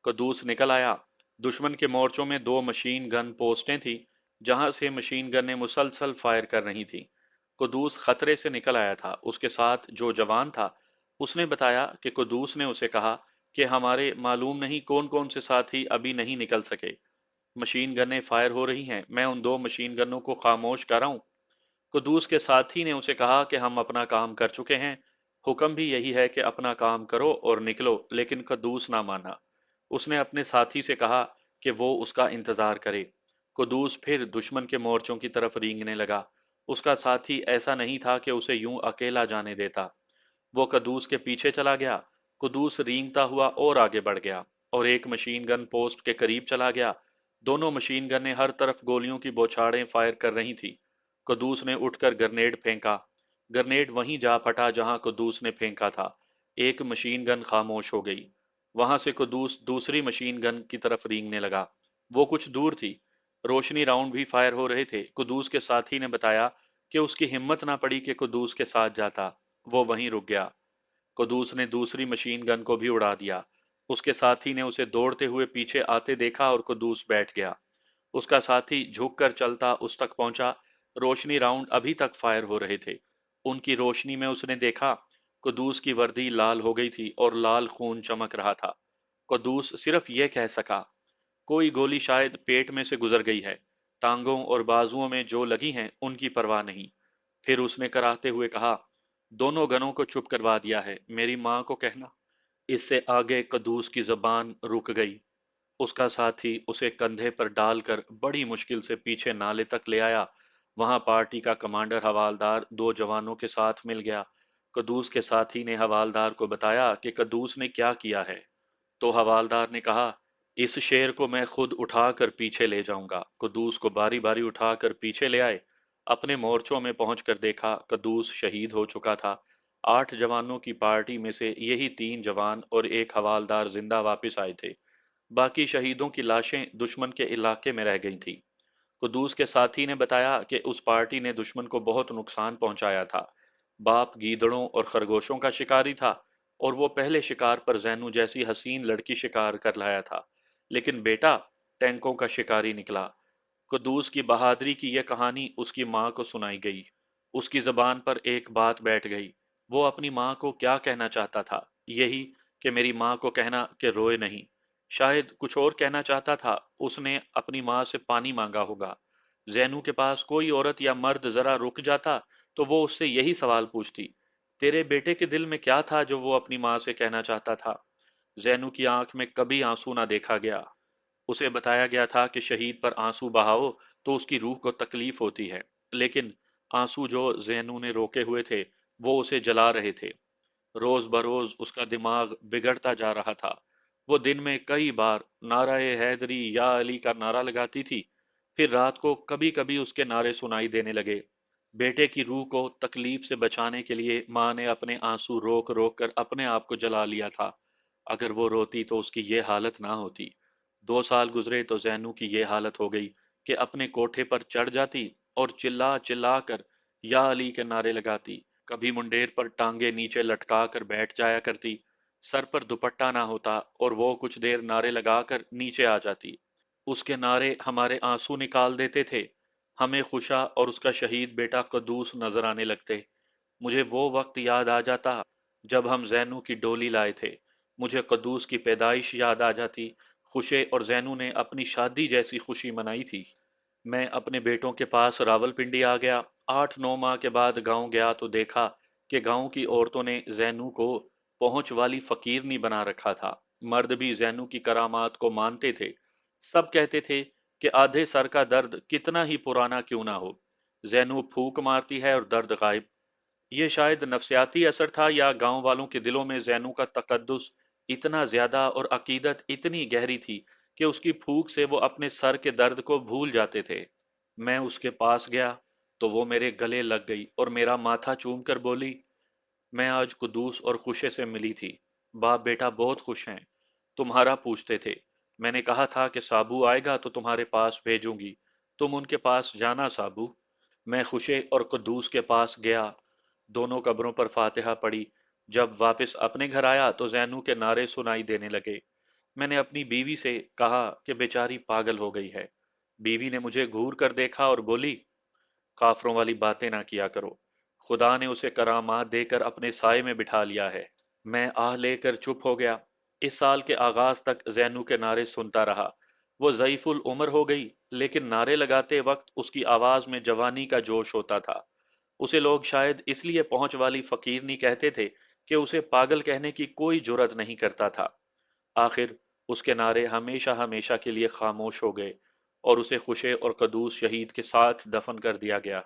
قدوس نکل آیا۔ دشمن کے مورچوں میں 2 مشین گن پوسٹیں تھیں جہاں سے مشین گنیں مسلسل فائر کر رہی تھیں۔ قدوس خطرے سے نکل آیا تھا۔ اس کے ساتھ جو جوان تھا اس نے بتایا کہ قدوس نے اسے کہا کہ ہمارے معلوم نہیں کون کون سے ساتھی ابھی نہیں نکل سکے۔ مشین گنیں فائر ہو رہی ہیں، میں ان 2 مشین گنوں کو خاموش کر رہا ہوں۔ قدوس کے ساتھی نے اسے کہا کہ ہم اپنا کام کر چکے ہیں، حکم بھی یہی ہے کہ اپنا کام کرو اور نکلو، لیکن قدوس نہ مانا۔ اس نے اپنے ساتھی سے کہا کہ وہ اس کا انتظار کرے۔ قدوس پھر دشمن کے مورچوں کی طرف رینگنے لگا۔ اس کا ساتھی ایسا نہیں تھا کہ اسے یوں اکیلا جانے دیتا۔ وہ قدوس کے پیچھے چلا گیا۔ قدوس رینگتا ہوا اور آگے بڑھ گیا اور ایک مشین گن پوسٹ کے قریب چلا گیا۔ دونوں مشین گنیں ہر طرف گولیوں کی بوچھاڑیں فائر کر رہی تھی۔ قدوس نے اٹھ کر گرنیڈ پھینکا۔ گرنیڈ وہیں جا پھٹا جہاں قدوس نے پھینکا تھا۔ ایک مشین گن خاموش ہو گئی۔ وہاں سے قدوس دوسری مشین گن کی طرف رینگنے لگا۔ وہ کچھ دور تھی۔ روشنی راؤنڈ بھی فائر ہو رہے تھے۔ قدوس کے ساتھی نے بتایا کہ اس کی ہمت نہ پڑی کہ قدوس کے ساتھ جاتا۔ وہ وہیں رک گیا۔ قدوس نے دوسری مشین گن کو بھی اڑا دیا۔ اس کے ساتھی نے اسے دوڑتے ہوئے پیچھے آتے دیکھا اور قدوس بیٹھ گیا۔ اس کا ساتھی جھک کر چلتا اس تک پہنچا रोशनी राउंड अभी तक फायर हो रहे थे। उनकी रोशनी में उसने देखा कुदूस की वर्दी लाल हो गई थी और लाल खून चमक रहा था। कुदूस सिर्फ यह कह सका, कोई गोली शायद पेट में से गुजर गई है, टांगों और बाजुओं में जो लगी हैं उनकी परवाह नहीं। फिर उसने कराहते हुए कहा, दोनों गनों को चुप करवा दिया है, मेरी माँ को कहना। इससे आगे कदूस की जबान रुक गई। उसका साथी उसे कंधे पर डालकर बड़ी मुश्किल से पीछे नाले तक ले आया। वहां पार्टी का कमांडर हवालदार दो जवानों के साथ मिल गया। कदूस के साथी ने हवालदार को बताया कि कदूस ने क्या किया है। तो हवालदार ने कहा, इस शेर को मैं खुद उठाकर पीछे ले जाऊंगा। कदूस को बारी बारी उठाकर पीछे ले आए। अपने मोर्चों में पहुंचकर देखा कदूस शहीद हो चुका था। 8 जवानों की पार्टी में से यही 3 जवान और एक हवालदार जिंदा वापस आए थे। बाकी शहीदों की लाशें दुश्मन के इलाके में रह गई थी। कुदूस के साथी ने बताया कि उस पार्टी ने दुश्मन को बहुत नुकसान पहुंचाया था। बाप गीदड़ों और खरगोशों का शिकारी था और वो पहले शिकार पर जैनू जैसी हसीन लड़की शिकार कर लाया था, लेकिन बेटा टैंकों का शिकारी निकला। कुदूस की बहादुरी की यह कहानी उसकी माँ को सुनाई गई। उसकी जबान पर एक बात बैठ गई। वो अपनी माँ को क्या कहना चाहता था? यही कि मेरी माँ को कहना कि रोए नहीं। शायद कुछ और कहना चाहता था। उसने अपनी माँ से पानी मांगा होगा। जैनू के पास कोई औरत या मर्द जरा रुक जाता तो वो उससे यही सवाल पूछती, तेरे बेटे के दिल में क्या था जो वो अपनी माँ से कहना चाहता था? जैनू की आंख में कभी आंसू ना देखा गया। उसे बताया गया था कि शहीद पर आंसू बहाओ तो उसकी रूह को तकलीफ होती है, लेकिन आंसू जो जैनू ने रोके हुए थे वो उसे जला रहे थे। रोज बरोज उसका दिमाग बिगड़ता जा रहा था। वो दिन में कई बार नाराए हैदरी या अली का नारा लगाती थी। फिर रात को कभी कभी उसके नारे सुनाई देने लगे। बेटे की रूह को तकलीफ से बचाने के लिए माँ ने अपने आंसू रोक रोक कर अपने आप को जला लिया था। अगर वो रोती तो उसकी ये हालत ना होती। 2 साल गुजरे तो जैनू की ये हालत हो गई कि अपने कोठे पर चढ़ जाती और चिल्ला चिल्ला कर या अली के नारे लगाती। कभी मुंडेर पर टांगे नीचे लटका कर बैठ जाया करती। सर पर दुपट्टा ना होता और वो कुछ देर नारे लगाकर नीचे आ जाती। उसके नारे हमारे आंसू निकाल देते थे। हमें खुशा और उसका शहीद बेटा कदूस नजर आने लगते। मुझे वो वक्त याद आ जाता जब हम जैनू की डोली लाए थे। मुझे कद्दूस की पैदाइश याद आ जाती। खुशे और जैनू ने अपनी शादी जैसी खुशी मनाई थी। मैं अपने बेटों के पास रावलपिंडी आ गया। 8-9 माह के बाद गांव गया तो देखा कि गांव की औरतों ने जैनू को पहुंच वाली फकीरनी बना रखा था। मर्द भी जैनू की करामात को मानते थे। सब कहते थे कि आधे सर का दर्द कितना ही पुराना क्यों ना हो, जैनू फूक मारती है और दर्द गायब। ये शायद नफसियाती असर था या गांव वालों के दिलों में जैनू का तकद्दुस इतना ज्यादा और अकीदत इतनी गहरी थी कि उसकी फूक से वो अपने सर के दर्द को भूल जाते थे। मैं उसके पास गया तो वो मेरे गले लग गई और मेरा माथा चूम कर बोली, मैं आज कुदूस और खुशे से मिली थी। बाप बेटा बहुत खुश हैं, तुम्हारा पूछते थे। मैंने कहा था कि साबू आएगा तो तुम्हारे पास भेजूंगी, तुम उनके पास जाना साबू। मैं खुशे और कुद्दूस के पास गया। दोनों कब्रों पर फातिहा पढ़ी। जब वापस अपने घर आया तो जैनू के नारे सुनाई देने लगे। मैंने अपनी बीवी से कहा कि बेचारी पागल हो गई है। बीवी ने मुझे घूर कर देखा और बोली, काफरों वाली बातें ना किया करो। खुदा ने उसे करामात देकर अपने साए में बिठा लिया है। मैं आह लेकर चुप हो गया। इस साल के आगाज तक जैनू के नारे सुनता रहा। वो ज़ईफुल उम्र हो गई, लेकिन नारे लगाते वक्त उसकी आवाज में जवानी का जोश होता था। उसे लोग शायद इसलिए पहुंच वाली फकीरनी कहते थे कि उसे पागल कहने की कोई जुर्रत नहीं करता था। आखिर उसके नारे हमेशा हमेशा के लिए खामोश हो गए और उसे खुशे और कदूस शहीद के साथ दफन कर दिया गया।